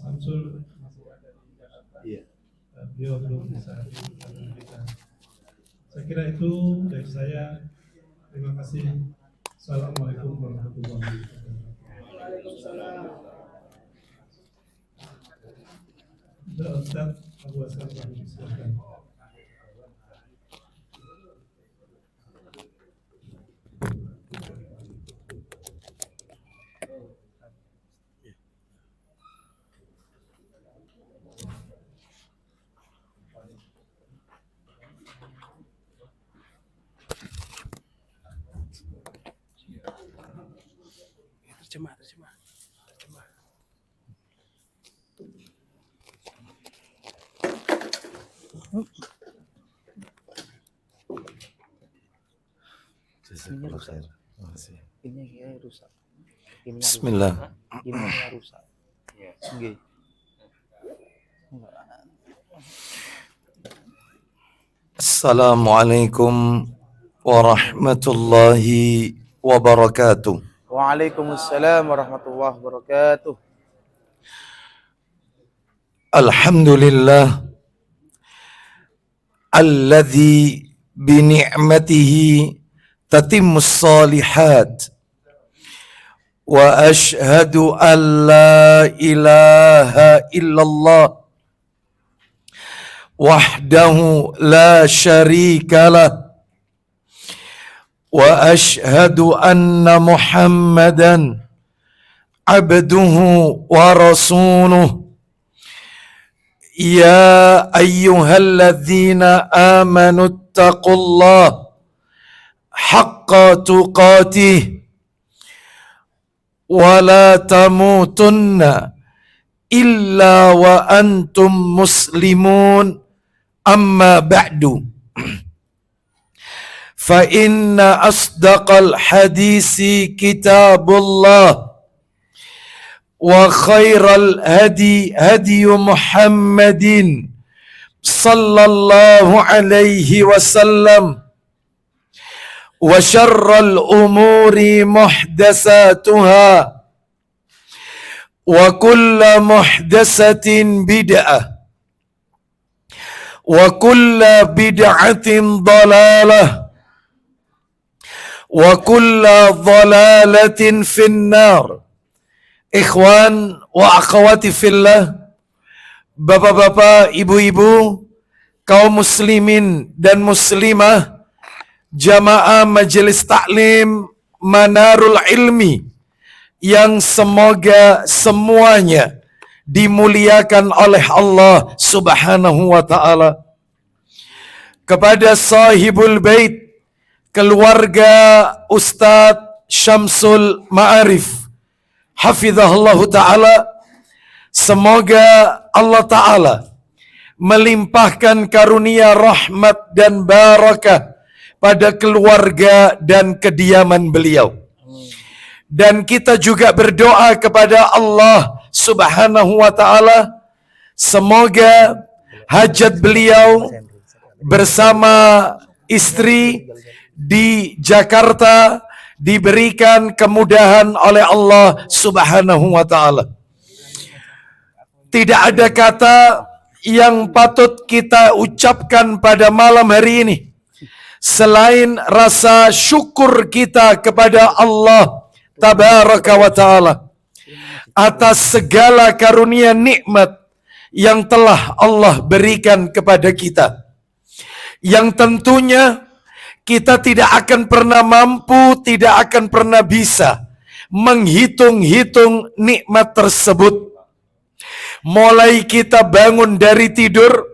Samsul masih ada di Jakarta. Iya. Beliau belum bisa hadir karena kita. Saya kira itu dari saya. Terima kasih. Assalamualaikum warahmatullahi wabarakatuh. Waalaikumsalam. Ustaz Abu Hasan, silakan. Terjemah. Ini rusak. Bismillah. Ini rusak. Nggih. Assalamualaikum warahmatullahi wabarakatuh. Waalaikumsalam warahmatullahi wabarakatuh. Alhamdulillah alladzi bi ni'matihi tatimmus salihat wa ashhadu an la ilaha illallah wahdahu la syarika lah wa ashhadu anna Muhammadan abduhu wa rasuluh. Ya ayyuhalladzina amanu ittaqullah haqqa tuqatih wa la tamutunna illa wa antum muslimun. Amma ba'du. Fa inna asdaqal hadisi kitabullah wa khairal hadi hadi Muhammadin sallallahu alaihi wasallam wa syarral umuri muhdatsatuha wa kullu muhdatsatin bid'ah wa kullu bid'atin dhalalah wa kullu dhalalatin finnar. Ikhwan wa akhwati fillah, bapak-bapak, ibu-ibu, kaum muslimin dan muslimah, jamaah majelis taklim Manarul Ilmi yang semoga semuanya dimuliakan oleh Allah Subhanahu wa taala. Kepada sahibul bait, keluarga Ustadz Syamsul Ma'arif hafizahullah ta'ala, semoga Allah ta'ala melimpahkan karunia rahmat dan barakah pada keluarga dan kediaman beliau. Dan kita juga berdoa kepada Allah Subhanahu wa ta'ala, semoga hajat beliau bersama istri di Jakarta diberikan kemudahan oleh Allah Subhanahu wa ta'ala. Tidak ada kata yang patut kita ucapkan pada malam hari ini selain rasa syukur kita kepada Allah Tabaraka wa ta'ala atas segala karunia nikmat yang telah Allah berikan kepada kita, yang tentunya kita tidak akan pernah mampu, tidak akan pernah bisa menghitung-hitung nikmat tersebut. Mulai kita bangun dari tidur,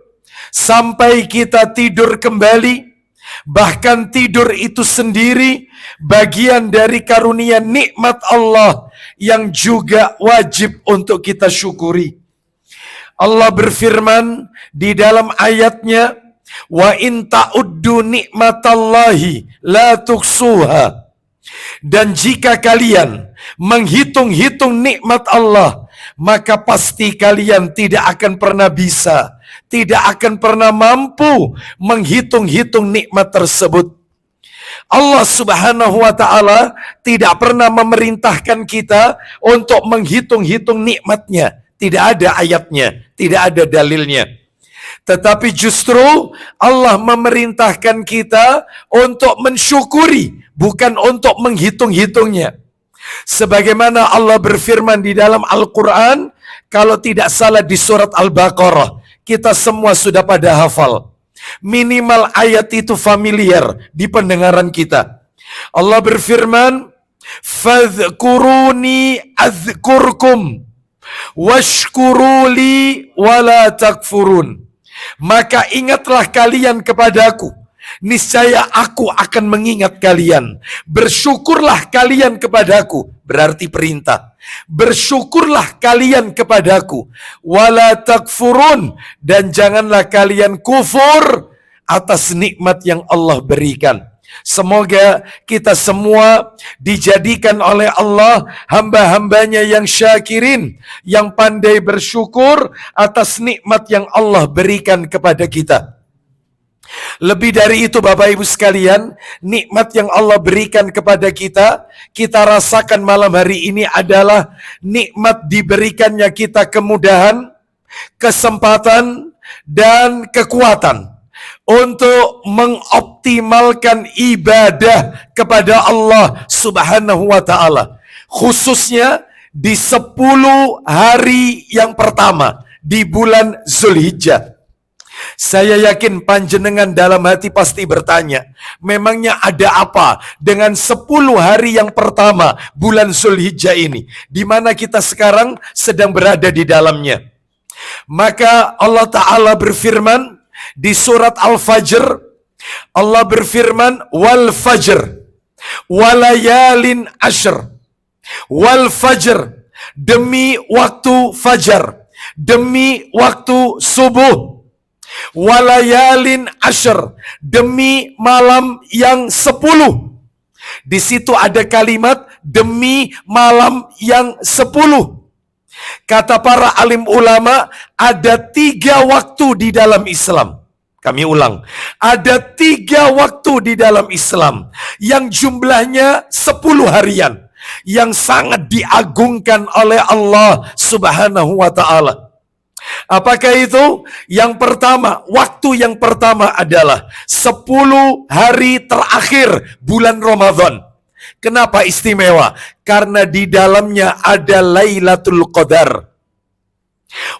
sampai kita tidur kembali, bahkan tidur itu sendiri bagian dari karunia nikmat Allah yang juga wajib untuk kita syukuri. Allah berfirman di dalam ayatnya, wa in ta'uddu nikmatallahi la tuksuha. Dan jika kalian menghitung-hitung nikmat Allah, maka pasti kalian tidak akan pernah bisa, tidak akan pernah mampu menghitung-hitung nikmat tersebut. Allah Subhanahu wa ta'ala tidak pernah memerintahkan kita untuk menghitung-hitung nikmatnya. Tidak ada ayatnya, tidak ada dalilnya. Tetapi justru Allah memerintahkan kita untuk mensyukuri, bukan untuk menghitung-hitungnya. Sebagaimana Allah berfirman di dalam Al-Quran, kalau tidak salah di surat Al-Baqarah, kita semua sudah pada hafal. Minimal ayat itu familiar di pendengaran kita. Allah berfirman, "Fadhkuruni adzkurkum washkuruli wala takfurun." Maka ingatlah kalian kepadaku, niscaya aku akan mengingat kalian. Bersyukurlah kalian kepadaku, berarti perintah. Bersyukurlah kalian kepadaku, wala takfurun, dan janganlah kalian kufur atas nikmat yang Allah berikan. Semoga kita semua dijadikan oleh Allah hamba-hambanya yang syakirin, yang pandai bersyukur atas nikmat yang Allah berikan kepada kita. Lebih dari itu Bapak Ibu sekalian, nikmat yang Allah berikan kepada kita, kita rasakan malam hari ini adalah nikmat diberikannya kita kemudahan, kesempatan, dan kekuatan untuk mengoptimalkan ibadah kepada Allah Subhanahu wa ta'ala. Khususnya di 10 hari yang pertama di bulan Zulhijjah. Saya yakin panjenengan dalam hati pasti bertanya, memangnya ada apa dengan 10 hari yang pertama bulan Zulhijjah ini, di mana kita sekarang sedang berada di dalamnya? Maka Allah Ta'ala berfirman di surat Al-Fajr, Allah berfirman, wal fajr walayalin ashr, wal fajr, demi waktu fajar, demi waktu subuh, walayalin ashr, demi malam yang 10. Di situ ada kalimat demi malam yang 10. Kata para alim ulama, ada 3 waktu di dalam Islam. Kami ulang, ada 3 waktu di dalam Islam yang jumlahnya 10 harian, yang sangat diagungkan oleh Allah Subhanahu wa ta'ala. Apakah itu? Yang pertama, waktu yang pertama adalah 10 hari terakhir bulan Ramadan. Kenapa istimewa? Karena di dalamnya ada Lailatul Qadar.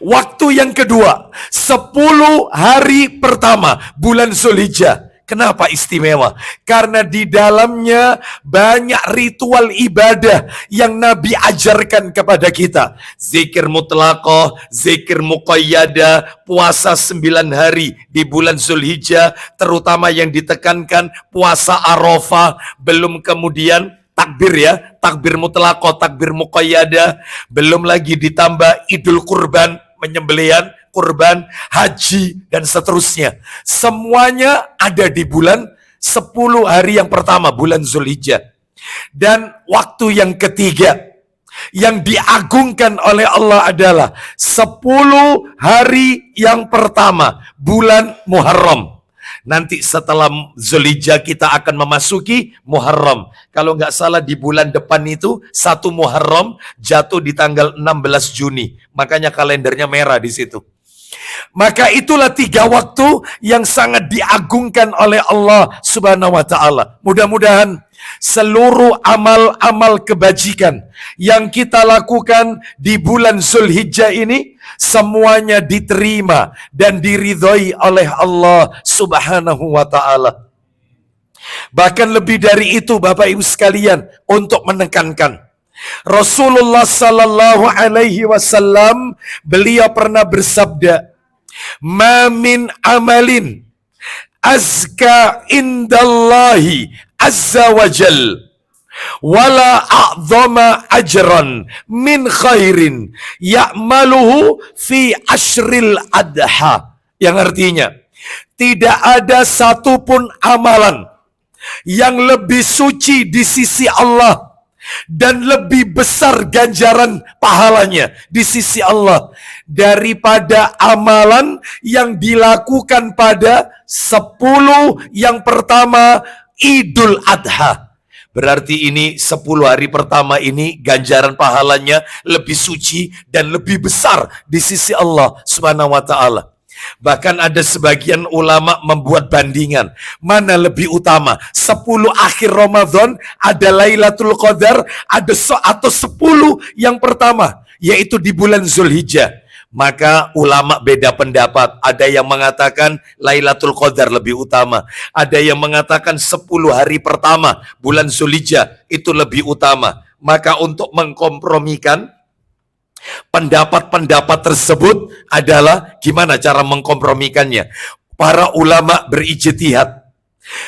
Waktu yang kedua, 10 hari pertama bulan Zulhijjah. Kenapa istimewa? Karena di dalamnya banyak ritual ibadah yang Nabi ajarkan kepada kita. Zikir mutlaqah, zikir muqayyadah, puasa 9 hari di bulan Zulhijjah, terutama yang ditekankan puasa Arafah, belum kemudian takbir ya, takbir mutlaqah, takbir muqayyadah, belum lagi ditambah Idul Kurban, penyembelihan, kurban, haji, dan seterusnya. Semuanya ada di bulan 10 hari yang pertama, bulan Zulhijjah. Dan waktu yang ketiga, yang diagungkan oleh Allah adalah 10 hari yang pertama, bulan Muharram. Nanti setelah Zulhijjah kita akan memasuki Muharram. Kalau nggak salah di bulan depan itu 1 Muharram jatuh di tanggal 16 Juni. Makanya kalendernya merah di situ. Maka itulah 3 waktu yang sangat diagungkan oleh Allah Subhanahu wa ta'ala. Mudah-mudahan seluruh amal-amal kebajikan yang kita lakukan di bulan Zulhijjah ini semuanya diterima dan diridhoi oleh Allah Subhanahu wa ta'ala. Bahkan lebih dari itu Bapak Ibu sekalian, untuk menekankan, Rasulullah sallallahu alaihi wasallam beliau pernah bersabda, "Ma min amalin azka indallahi azza wa jal wala a'zama ajran min khairin ya'maluhu fi ashril adha." Yang artinya, tidak ada satupun amalan yang lebih suci di sisi Allah dan lebih besar ganjaran pahalanya di sisi Allah daripada amalan yang dilakukan pada 10 yang pertama Idul Adha. Berarti ini 10 hari pertama ini ganjaran pahalanya lebih suci dan lebih besar di sisi Allah Subhanahu wa taala. Bahkan ada sebagian ulama membuat bandingan, mana lebih utama, 10 akhir Ramadan ada Lailatul Qadar atau 10 yang pertama, yaitu di bulan Zulhijjah. Maka ulama beda pendapat. Ada yang mengatakan Lailatul Qadar lebih utama, ada yang mengatakan 10 hari pertama bulan Zulhijjah itu lebih utama. Maka untuk mengkompromikan pendapat-pendapat tersebut adalah gimana cara mengkompromikannya. Para ulama berijtihad.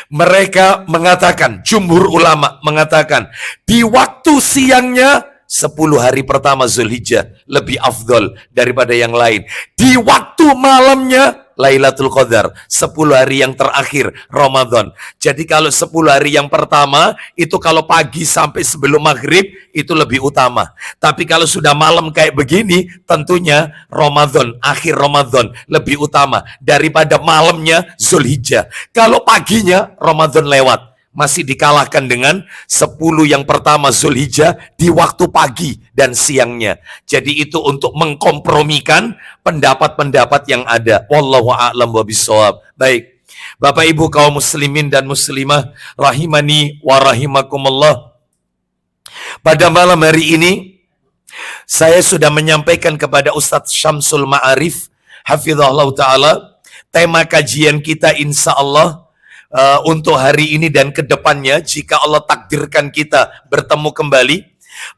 Mereka mengatakan, jumhur ulama mengatakan, di waktu siangnya 10 hari pertama Zulhijjah lebih afdol daripada yang lain. Di waktu malamnya Lailatul Qadar, 10 hari yang terakhir Ramadan. Jadi kalau 10 hari yang pertama itu kalau pagi sampai sebelum maghrib itu lebih utama. Tapi kalau sudah malam kayak begini, tentunya Ramadan, akhir Ramadan lebih utama daripada malamnya Zulhijjah. Kalau paginya Ramadan lewat, masih dikalahkan dengan 10 yang pertama Zulhijjah di waktu pagi dan siangnya. Jadi itu untuk mengkompromikan pendapat-pendapat yang ada. Wallahu a'lam bishawab. Baik, Bapak Ibu kaum muslimin dan muslimah rahimani wa rahimakumullah. Pada malam hari ini saya sudah menyampaikan kepada Ustadz Syamsul Ma'arif hafizahullah ta'ala, tema kajian kita insya Allah untuk hari ini dan kedepannya, jika Allah takdirkan kita bertemu kembali,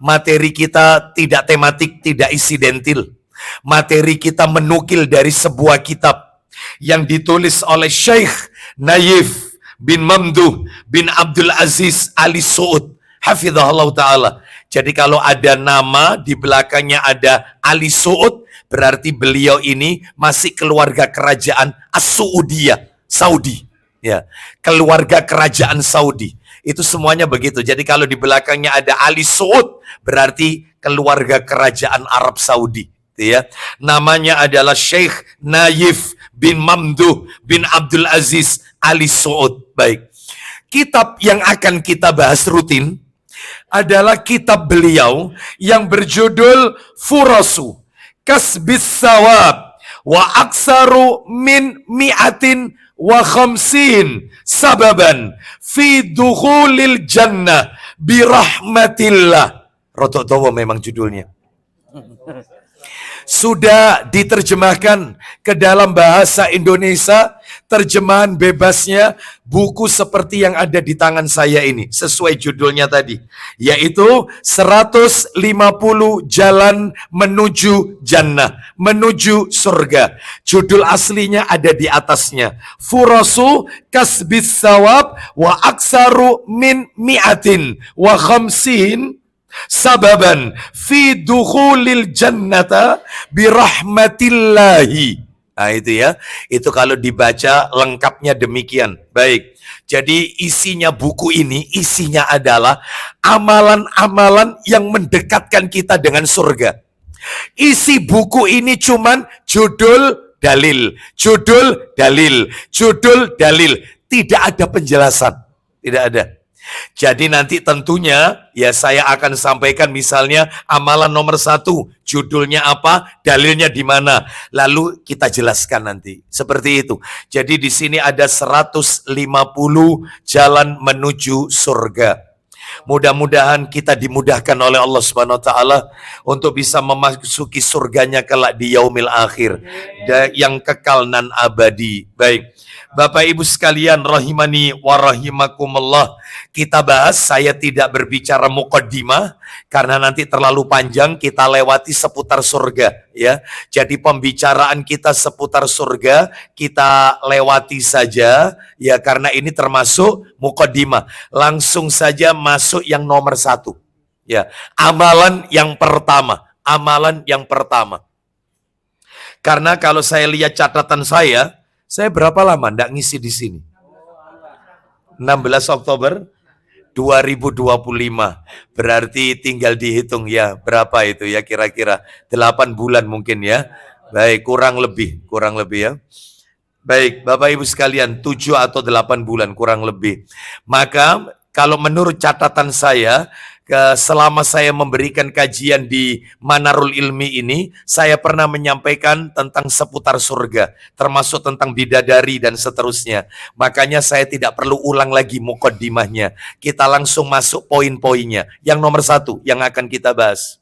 materi kita tidak tematik, tidak insidentil. Materi kita menukil dari sebuah kitab yang ditulis oleh Syekh Naif bin Mamduh bin Abdul Aziz Ali Suud hafizahullah ta'ala. Jadi kalau ada nama di belakangnya ada Ali Suud, berarti beliau ini masih keluarga kerajaan As-Saudiyah, Saudi. Ya, keluarga kerajaan Saudi. Itu semuanya begitu. Jadi kalau di belakangnya ada Ali Saud, berarti keluarga kerajaan Arab Saudi. Ya. Namanya adalah Syekh Naif bin Mamduh bin Abdul Aziz Ali Saud. Baik. Kitab yang akan kita bahas rutin adalah kitab beliau yang berjudul Furasu Kasbis Sawab wa Aksaru min Mi'atin wa khamsin sababan fi dukhulil jannah birahmatillah. Rotok tawa memang judulnya. Sudah diterjemahkan ke dalam bahasa Indonesia, terjemahan bebasnya buku seperti yang ada di tangan saya ini, sesuai judulnya tadi, yaitu 150 jalan menuju jannah, menuju surga. Judul aslinya ada di atasnya, Furasu Kasbis Sawab wa Aksaru min Mi'atin wa Khamsin sababan fi dukhulil jannata birahmatillahi. Nah itu ya, itu kalau dibaca lengkapnya demikian. Baik, jadi isinya buku ini, isinya adalah amalan-amalan yang mendekatkan kita dengan surga. Isi buku ini cuman judul dalil, judul dalil, judul dalil. Tidak ada penjelasan, tidak ada. Jadi nanti tentunya ya saya akan sampaikan misalnya amalan nomor 1, judulnya apa, dalilnya di mana, lalu kita jelaskan nanti. Seperti itu. Jadi di sini ada 150 jalan menuju surga. Mudah-mudahan kita dimudahkan oleh Allah Subhanahu wa taala untuk bisa memasuki surganya kelak di yaumil akhir yang kekal nan abadi. Baik. Bapak Ibu sekalian rahimani wa rahimakumullah, kita bahas, saya tidak berbicara muqaddimah karena nanti terlalu panjang, kita lewati seputar surga ya. Jadi pembicaraan kita seputar surga kita lewati saja ya, karena ini termasuk muqaddimah. Langsung saja masuk yang nomor 1 ya. Amalan yang pertama, amalan yang pertama. Karena kalau saya lihat catatan saya berapa lama enggak ngisi di sini? 16 Oktober 2025. Berarti tinggal dihitung ya, berapa itu ya kira-kira? 8 bulan mungkin ya. Baik, kurang lebih ya. Baik, Bapak Ibu sekalian, 7 atau 8 bulan kurang lebih. Maka Kalau menurut catatan saya, selama saya memberikan kajian di Manarul Ilmi ini, saya pernah menyampaikan tentang seputar surga, termasuk tentang bidadari dan seterusnya. Makanya saya tidak perlu ulang lagi mukaddimahnya. Kita langsung masuk poin-poinnya. Yang nomor 1 yang akan kita bahas.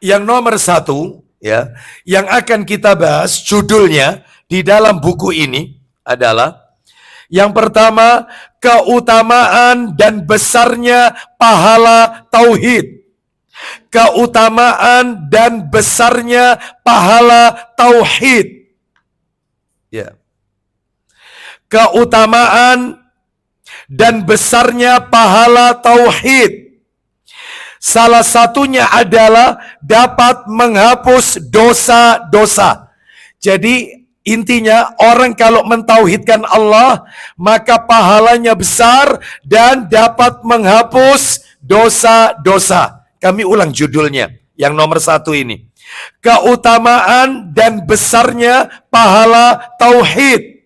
Yang nomor 1 ya, yang akan kita bahas judulnya di dalam buku ini adalah yang pertama, keutamaan dan besarnya pahala tauhid. Keutamaan dan besarnya pahala tauhid. Ya. Keutamaan dan besarnya pahala tauhid. Salah satunya adalah dapat menghapus dosa-dosa. Jadi intinya, orang kalau mentauhidkan Allah, maka pahalanya besar dan dapat menghapus dosa-dosa. Kami ulang judulnya, yang nomor 1 ini. Keutamaan dan besarnya pahala tauhid.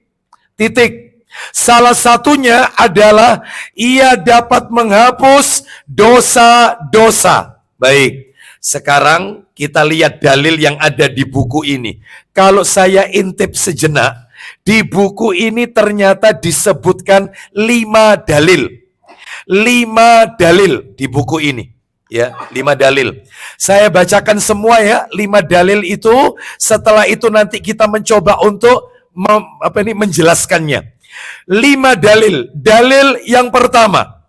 Titik. Salah satunya adalah ia dapat menghapus dosa-dosa. Baik. Sekarang kita lihat dalil yang ada di buku ini. Kalau saya intip sejenak, di buku ini ternyata disebutkan 5 dalil. 5 dalil di buku ini. Ya, 5 dalil. Saya bacakan semua ya, 5 dalil itu. Setelah itu nanti kita mencoba untuk menjelaskannya. 5 dalil. Dalil yang pertama,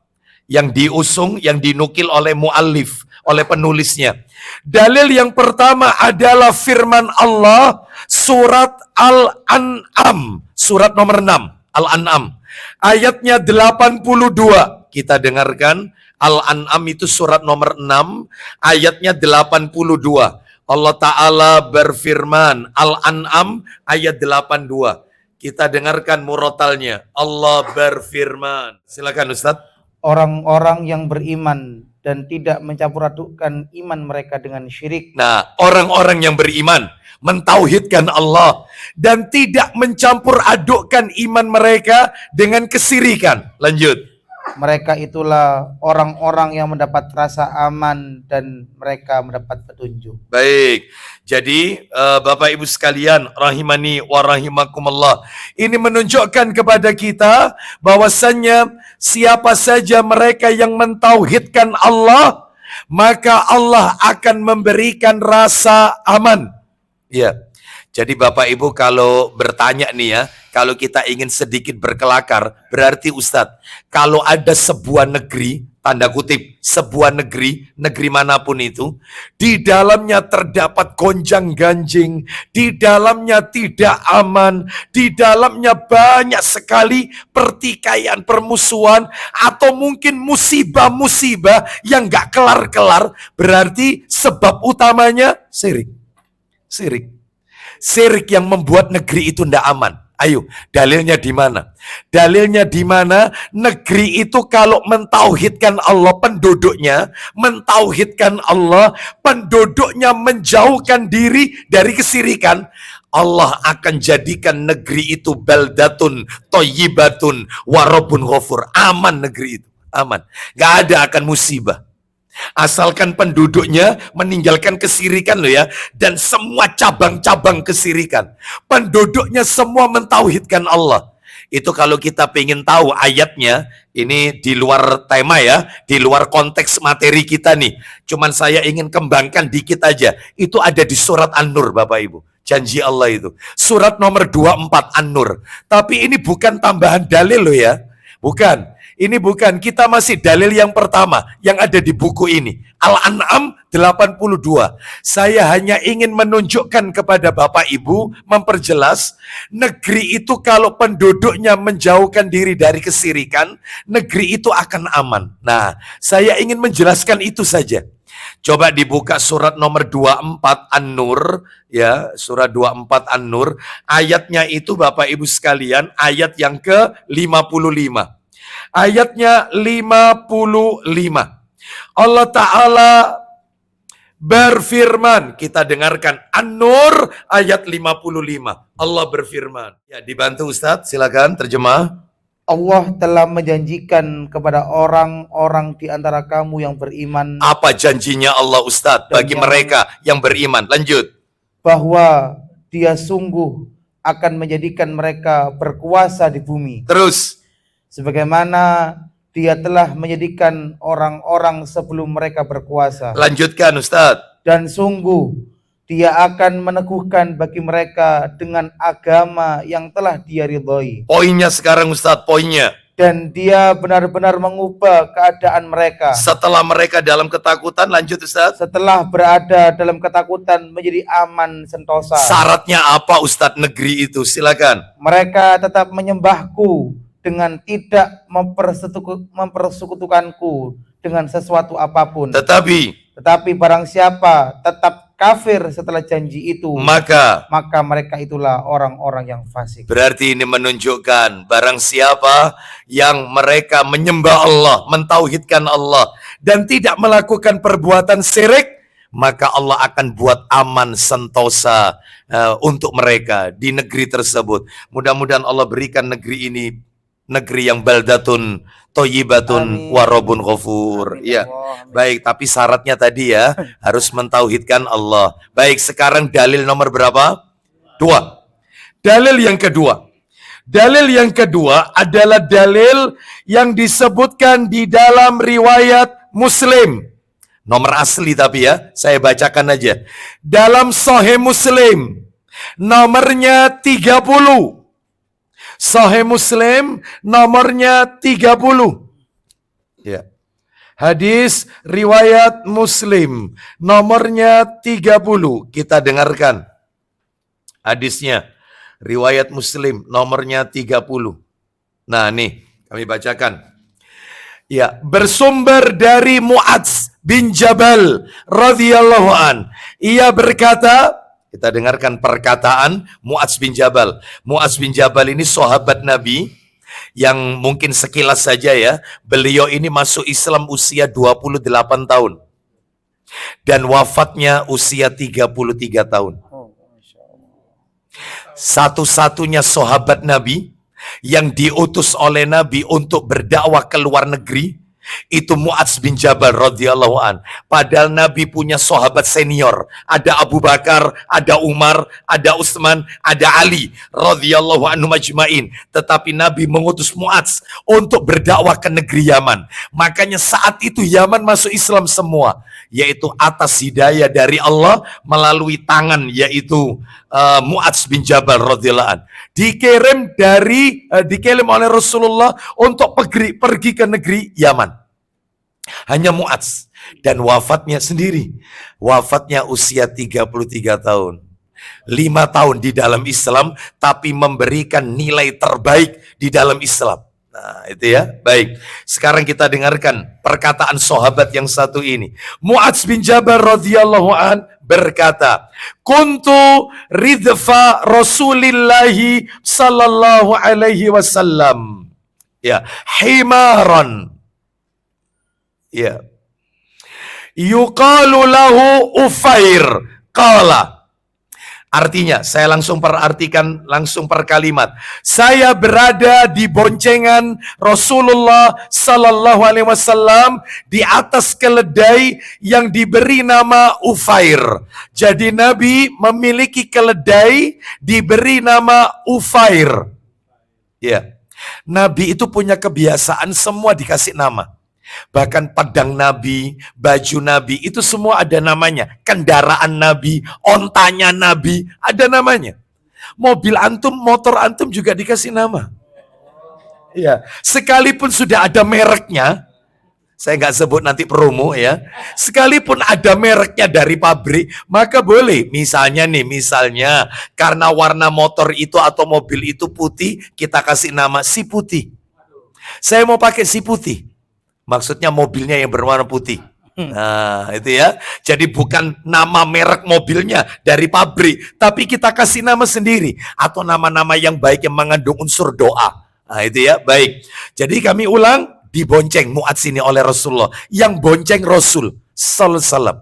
yang diusung, yang dinukil oleh muallif, oleh penulisnya. Dalil yang pertama adalah firman Allah surat Al-An'am, surat nomor 6, Al-An'am, ayatnya 82. Kita dengarkan, Al-An'am itu surat nomor 6, ayatnya 82. Allah Ta'ala berfirman, Al-An'am ayat 82. Kita dengarkan murotalnya. Allah berfirman. Silakan Ustaz. Orang-orang yang beriman dan tidak mencampur adukkan iman mereka dengan syirik. Nah, orang-orang yang beriman, mentauhidkan Allah, dan tidak mencampur adukkan iman mereka dengan kesirikan. Lanjut. Mereka itulah orang-orang yang mendapat rasa aman dan mereka mendapat petunjuk. Baik, jadi Bapak Ibu sekalian, rahimani wa rahimakumullah, ini menunjukkan kepada kita bahwasannya siapa saja mereka yang mentauhidkan Allah, maka Allah akan memberikan rasa aman. Ya. Jadi Bapak Ibu kalau bertanya nih ya, kalau kita ingin sedikit berkelakar, berarti Ustadz, kalau ada sebuah negeri, tanda kutip, sebuah negeri, negeri manapun itu, di dalamnya terdapat gonjang-ganjing, di dalamnya tidak aman, di dalamnya banyak sekali pertikaian, permusuhan, atau mungkin musibah-musibah yang gak kelar-kelar, berarti sebab utamanya syirik. Syirik. Syirik yang membuat negeri itu tidak aman. Ayo, dalilnya di mana? Dalilnya di mana? Negeri itu kalau mentauhidkan Allah, penduduknya mentauhidkan Allah, penduduknya menjauhkan diri dari kesirikan, Allah akan jadikan negeri itu baldatun thayyibatun wa rabbun ghafur. Aman negeri itu, aman. Gak ada akan musibah. Asalkan penduduknya meninggalkan kesirikan loh ya, dan semua cabang-cabang kesirikan. Penduduknya semua mentauhidkan Allah. Itu kalau kita pengen tahu ayatnya, ini di luar tema ya, di luar konteks materi kita nih. Cuman saya ingin kembangkan dikit aja. Itu ada di surat An-Nur Bapak Ibu. Janji Allah itu. Surat nomor 24 An-Nur. Tapi ini bukan tambahan dalil loh ya. Bukan. Ini bukan, kita masih dalil yang pertama yang ada di buku ini. Al-An'am 82. Saya hanya ingin menunjukkan kepada Bapak Ibu, memperjelas, negeri itu kalau penduduknya menjauhkan diri dari kesirikan, negeri itu akan aman. Nah, saya ingin menjelaskan itu saja. Coba dibuka surat nomor 24 An-Nur, ya, surat 24 An-Nur, ayatnya itu Bapak Ibu sekalian, ayat yang ke-55. Ayatnya 55. Allah Ta'ala berfirman, kita dengarkan An-Nur ayat 55. Allah berfirman. Ya, dibantu Ustadz, silakan terjemah. Allah telah menjanjikan kepada orang-orang di antara kamu yang beriman Apa janjinya Allah Ustadz Dan bagi yang- mereka yang beriman? Lanjut. bahwa Dia sungguh akan menjadikan mereka berkuasa di bumi, Terus. sebagaimana Dia telah menjadikan orang-orang sebelum mereka berkuasa. Lanjutkan Ustadz. Dan sungguh Dia akan meneguhkan bagi mereka dengan agama yang telah Dia ridhoi. Poinnya sekarang Ustadz, poinnya. Dan Dia benar-benar mengubah keadaan mereka. Setelah mereka dalam ketakutan, lanjut Ustadz. Setelah berada dalam ketakutan menjadi aman sentosa. Syaratnya apa Ustadz negeri itu? Silakan. Mereka tetap menyembahku dengan tidak mempersekutukanku dengan sesuatu apapun. Tetapi barang siapa tetap kafir setelah janji itu, Maka mereka itulah orang-orang yang fasik. berarti ini menunjukkan barang siapa yang mereka menyembah Allah, mentauhidkan Allah, dan tidak melakukan perbuatan syirik, maka Allah akan buat aman sentosa untuk mereka di negeri tersebut. Mudah-mudahan Allah berikan negeri ini negeri yang baldatun thayyibatun Amin. warabun ghafur. Amin, Ya. Allah, amin. Baik, tapi syaratnya tadi ya harus mentauhidkan Allah. Baik, sekarang dalil nomor berapa? 2. Dalil yang kedua. Dalil yang kedua adalah dalil yang disebutkan di dalam riwayat Muslim. Nomor asli tapi ya, saya bacakan aja. Dalam Sahih Muslim, nomornya 30. Sahih Muslim nomornya 30. Ya. Hadis riwayat Muslim nomornya 30. Kita dengarkan hadisnya. Riwayat Muslim nomornya 30. Nah, nih kami bacakan. Ya, bersumber dari Mu'adz bin Jabal radhiyallahu an. Ia berkata, kita dengarkan perkataan Mu'adz bin Jabal. Mu'adz bin Jabal ini sahabat Nabi yang mungkin sekilas saja ya, beliau ini masuk Islam usia 28 tahun. Dan wafatnya usia 33 tahun. Satu-satunya sahabat Nabi yang diutus oleh Nabi untuk berdakwah ke luar negeri, itu Mu'adz bin Jabal radhiyallahu an. Padahal Nabi punya sahabat senior, ada Abu Bakar, ada Umar, ada Utsman, ada Ali radhiyallahu anhum ajmain. Tetapi Nabi mengutus Mu'adz untuk berdakwah ke negeri Yaman. Makanya saat itu Yaman masuk Islam semua, yaitu atas hidayah dari Allah melalui tangan yaitu Mu'adz bin Jabal radhiyallahu an. Dikirim oleh Rasulullah untuk pergi ke negeri Yaman. Hanya Mu'adz, dan wafatnya sendiri. Wafatnya usia 33 tahun. 5 tahun di dalam Islam, tapi memberikan nilai terbaik di dalam Islam. Nah, itu ya. Baik. Sekarang kita dengarkan perkataan sahabat yang satu ini. Mu'adz bin Jabal radhiyallahu an berkata, "Kuntu ridfa Rasulillahi sallallahu alaihi wasallam." Ya, himaran. Ya. Yuqalu lahu Ufair. Qala. Artinya, saya langsung per kalimat. Saya berada di boncengan Rasulullah sallallahu alaihi wasallam di atas keledai yang diberi nama Ufair. Jadi Nabi memiliki keledai diberi nama Ufair. Ya. Nabi itu punya kebiasaan semua dikasih nama. Bahkan pedang Nabi, baju Nabi, itu semua ada namanya. Kendaraan Nabi, ontanya Nabi, ada namanya. Mobil antum, motor antum juga dikasih nama. Ya, sekalipun sudah ada mereknya, saya nggak sebut nanti promo ya. Sekalipun ada mereknya dari pabrik, maka boleh. Misalnya karena warna motor itu atau mobil itu putih, kita kasih nama si putih. Saya mau pakai si putih. Maksudnya mobilnya yang berwarna putih. Nah, itu ya. Jadi bukan nama merek mobilnya dari pabrik, tapi kita kasih nama sendiri atau nama-nama yang baik yang mengandung unsur doa. Nah, itu ya. Baik. Jadi kami ulang, dibonceng Mu'adz ini oleh Rasulullah, yang bonceng Rasul sallallahu alaihi wasallam.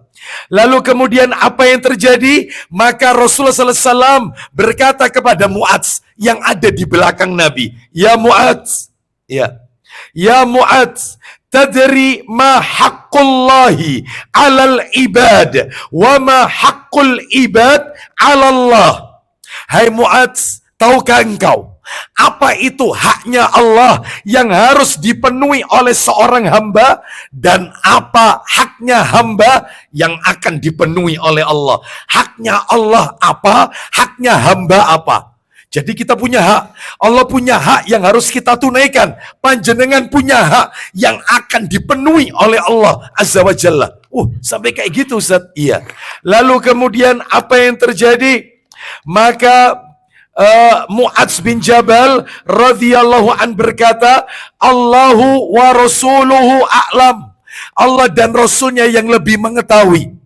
Lalu kemudian apa yang terjadi? Maka Rasulullah sallallahu alaihi wasallam berkata kepada Mu'adz yang ada di belakang Nabi, "Ya Mu'adz." Ya. Ya Mu'adz, tadri ma haqqullahi 'alal ibad wa ma haqqul ibad 'ala Allah. Hai Mu'adz, tahukah engkau apa itu haknya Allah yang harus dipenuhi oleh seorang hamba dan apa haknya hamba yang akan dipenuhi oleh Allah? Haknya Allah apa? Haknya hamba apa? Jadi kita punya hak, Allah punya hak yang harus kita tunaikan. Panjenengan punya hak yang akan dipenuhi oleh Allah Azza wa Jalla. Sampai kayak gitu Ustaz? Iya. Lalu kemudian apa yang terjadi? Maka Mu'adz bin Jabal radhiyallahu an berkata, Allahu wa rasuluhu a'lam. Allah dan Rasulnya yang lebih mengetahui.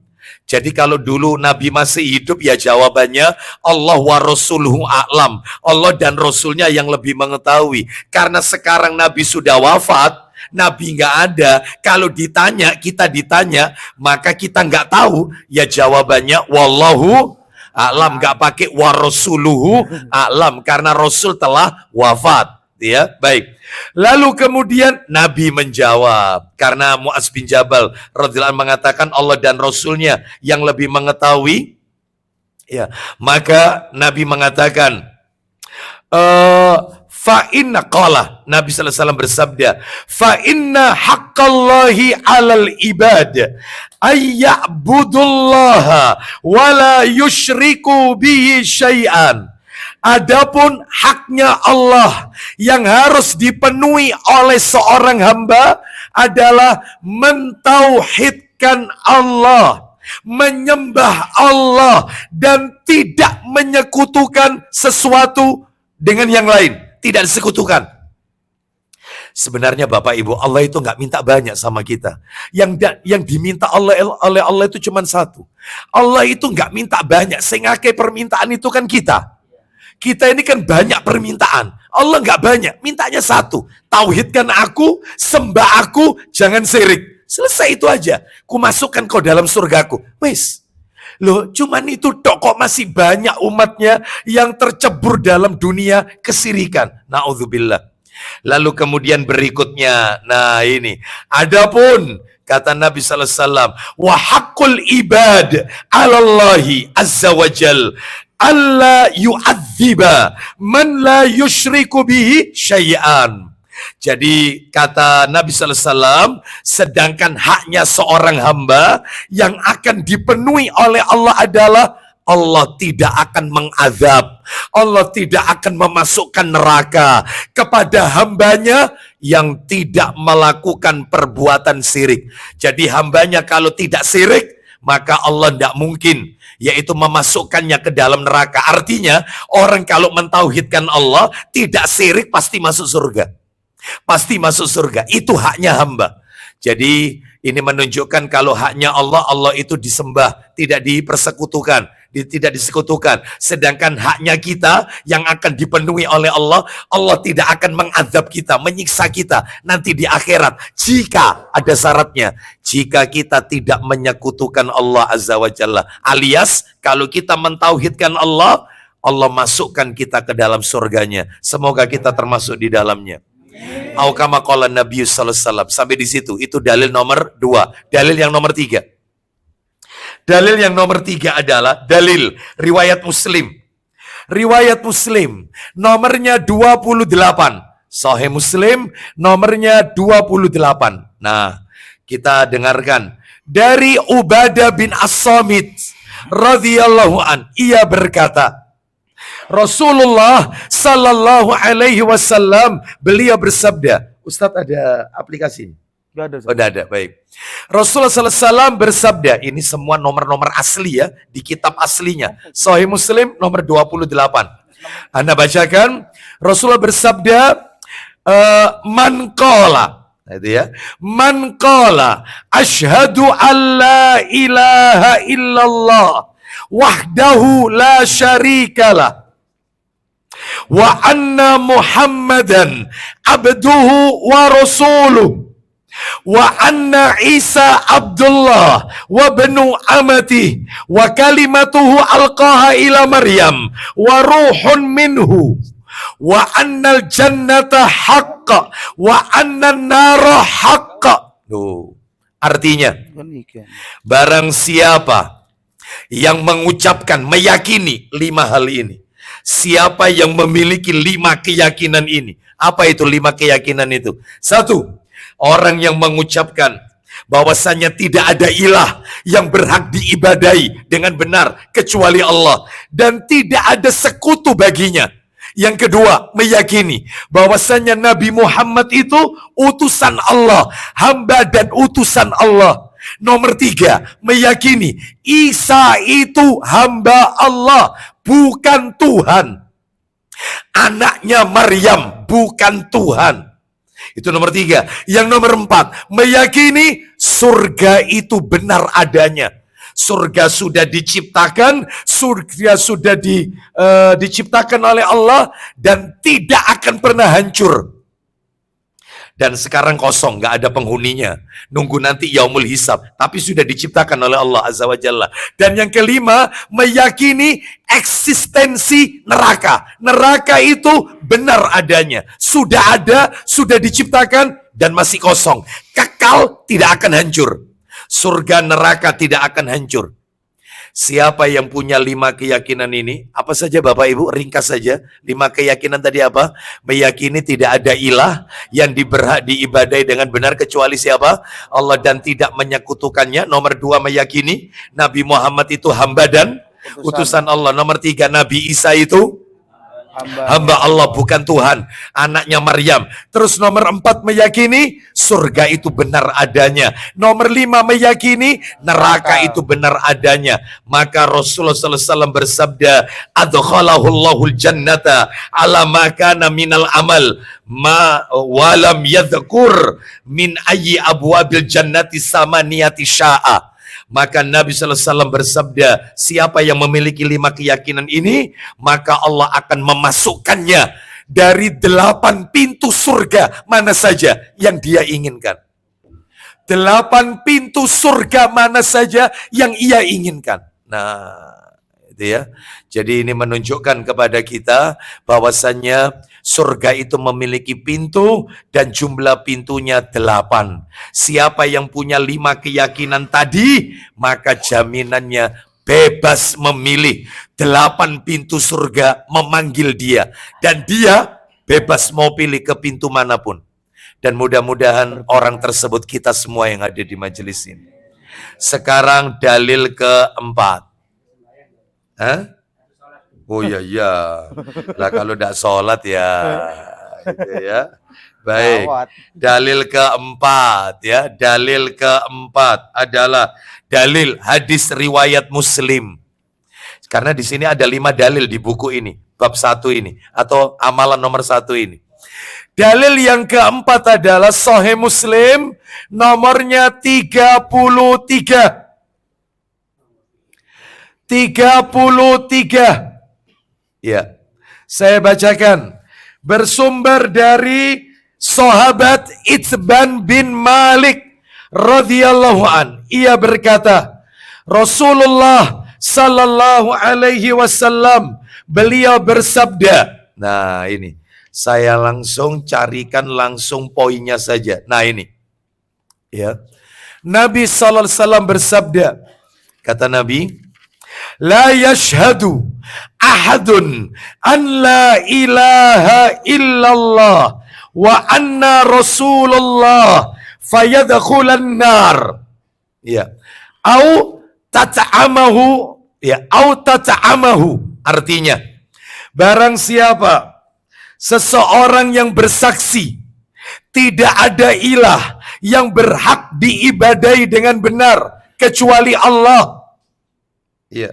Jadi kalau dulu Nabi masih hidup, ya jawabannya Allah wa rasuluhu a'lam. Allah dan Rasulnya yang lebih mengetahui. Karena sekarang Nabi sudah wafat, Nabi nggak ada. Kalau ditanya, kita ditanya, maka kita nggak tahu. Ya jawabannya wallahu a'lam, nggak pakai wa rasuluhu a'lam karena Rasul telah wafat. Ya, baik. Lalu kemudian Nabi menjawab, karena Mu'adz bin Jabal radhiyallahu anhu mengatakan Allah dan Rasulnya yang lebih mengetahui. Ya, maka Nabi mengatakan, fa inna qala, Nabi sallallahu alaihi wasallam bersabda, fa inna haqqallahi 'alal ibad ayya'budullaha wa la yusyriku bihi syai'an. Adapun haknya Allah yang harus dipenuhi oleh seorang hamba adalah mentauhidkan Allah, menyembah Allah dan tidak menyekutukan sesuatu dengan yang lain, tidak disekutukan. Sebenarnya Bapak Ibu, Allah itu nggak minta banyak sama kita. Yang diminta oleh Allah itu cuma satu. Allah itu nggak minta banyak, sehingga permintaan itu kan kita. Kita ini kan banyak permintaan. Allah nggak banyak, mintanya satu. Tauhidkan aku, sembah aku, jangan syirik. Selesai itu aja. Ku masukkan kau dalam surgaku. Wes. Loh, cuman itu tok, kok masih banyak umatnya yang tercebur dalam dunia kesirikan. Na'udzubillah. Lalu kemudian berikutnya, nah ini. Adapun kata Nabi sallallahu alaihi wasallam, wa haqqul ibad 'alallahi azza wa jal alla yu'adziba man la yusyriku bihi syai'an. Jadi kata Nabi sallallahu alaihi wasallam, sedangkan haknya seorang hamba yang akan dipenuhi oleh Allah adalah Allah tidak akan mengazab, Allah tidak akan memasukkan neraka kepada hambanya yang tidak melakukan perbuatan syirik. Jadi hambanya kalau tidak syirik, maka Allah tidak mungkin yaitu memasukkannya ke dalam neraka. Artinya orang kalau mentauhidkan Allah, tidak syirik, pasti masuk surga. Pasti masuk surga. Itu haknya hamba. Jadi ini menunjukkan kalau haknya Allah, Allah itu disembah, tidak dipersekutukan, tidak disekutukan. Sedangkan haknya kita yang akan dipenuhi oleh Allah, Allah tidak akan mengazab kita, menyiksa kita nanti di akhirat. Jika ada syaratnya, jika kita tidak menyekutukan Allah Azza wa Jalla. Alias kalau kita mentauhidkan Allah, Allah masukkan kita ke dalam surganya. Semoga kita termasuk di dalamnya. Au kama qala Nabi sallallahu alaihi wasallam. Sampai di situ, itu dalil nomor 2. Dalil yang nomor 3. Dalil yang nomor 3 adalah dalil riwayat Muslim. Riwayat Muslim nomornya 28. Sahih Muslim nomornya 28. Nah, kita dengarkan dari Ubadah bin As-Samit radhiyallahu an. Ia berkata, Rasulullah sallallahu alaihi wasallam, beliau bersabda. Ustadz ada aplikasi ini? Sudah ada, baik. Rasulullah sallallahu alaihi wasallam bersabda, ini semua nomor-nomor asli ya, di kitab aslinya. Sahih Muslim nomor 28. Anda bacakan, Rasulullah bersabda, man qala, itu ya. Man qala asyhadu an la ilaha illallah wahdahu la syarikalah wa anna Muhammadan abduhu wa rasuluh wa anna Isa Abdullah wa bnu amati wa kalimatuhu alqaha ila Maryam wa ruhun minhu wa annal jannata haqqa wa annan nara haqqa. Tuh. Artinya, barang siapa yang mengucapkan, meyakini 5 hal ini, siapa yang memiliki 5 keyakinan ini. Apa itu 5 keyakinan itu? 1, orang yang mengucapkan bahwasanya tidak ada ilah yang berhak diibadahi dengan benar kecuali Allah, dan tidak ada sekutu baginya. Yang kedua, meyakini bahwasanya Nabi Muhammad itu utusan Allah, hamba dan utusan Allah. Nomor 3, meyakini Isa itu hamba Allah, bukan Tuhan. Anaknya Maryam, bukan Tuhan. Itu nomor 3. Yang nomor 4, meyakini surga itu benar adanya. Surga sudah diciptakan, surga sudah diciptakan oleh Allah dan tidak akan pernah hancur. Dan sekarang kosong, gak ada penghuninya. Nunggu nanti yaumul hisab, tapi sudah diciptakan oleh Allah Azza wa Jalla. Dan yang kelima, meyakini eksistensi neraka. Neraka itu benar adanya. Sudah ada, sudah diciptakan, dan masih kosong. Kekal, tidak akan hancur. Surga neraka tidak akan hancur. Siapa yang punya 5 keyakinan ini? Apa saja Bapak Ibu? Ringkas saja. 5 keyakinan tadi apa? Meyakini tidak ada ilah yang berhak diibadai dengan benar kecuali siapa? Allah, dan tidak menyekutukannya. Nomor 2, meyakini Nabi Muhammad itu hamba dan utusan Allah. Nomor 3, Nabi Isa itu hamba Allah, bukan Tuhan, anaknya Maryam. Terus nomor 4, meyakini surga itu benar adanya. Nomor 5, meyakini neraka itu benar adanya. Maka Rasulullah SAW bersabda, adkhalahul jannata ala ma kana minal amal ma walam yadhkur min ayyi abwabil jannati samaniyati sya'a. Maka Nabi SAW bersabda, siapa yang memiliki 5 keyakinan ini, maka Allah akan memasukkannya dari 8 pintu surga mana saja yang dia inginkan. 8 pintu surga mana saja yang ia inginkan. Nah, itu ya. Jadi ini menunjukkan kepada kita bahwasannya surga itu memiliki pintu dan jumlah pintunya 8. Siapa yang punya 5 keyakinan tadi, maka jaminannya bebas memilih. 8 pintu surga memanggil dia. Dan dia bebas mau pilih ke pintu manapun. Dan mudah-mudahan orang tersebut kita semua yang ada di majelis ini. Sekarang dalil keempat. Hah? Oh iya, lah kalau tidak sholat ya, gitu ya. Baik, dalil keempat ya, dalil keempat adalah dalil hadis riwayat Muslim. Karena di sini ada 5 dalil di buku ini, bab 1 ini, atau amalan nomor 1 ini. Dalil yang keempat adalah Sahih Muslim, nomornya 33. 33. Ya, saya bacakan. Bersumber dari sahabat Itban bin Malik radhiyallahu an. Ia berkata, Rasulullah sallallahu alaihi wasallam, beliau bersabda. Nah, ini saya langsung carikan langsung poinnya saja. Nah, ini. Ya. Nabi sallallahu alaihi wasallam bersabda. Kata Nabi, la yashhadu ahadun an la ilaha illallah wa anna rasulullah fayadkhulan nar. Ya. Au tat'amahu, ya, au tat'amahu. Artinya, barang siapa seseorang yang bersaksi tidak ada ilah yang berhak diibadai dengan benar kecuali Allah. Ya.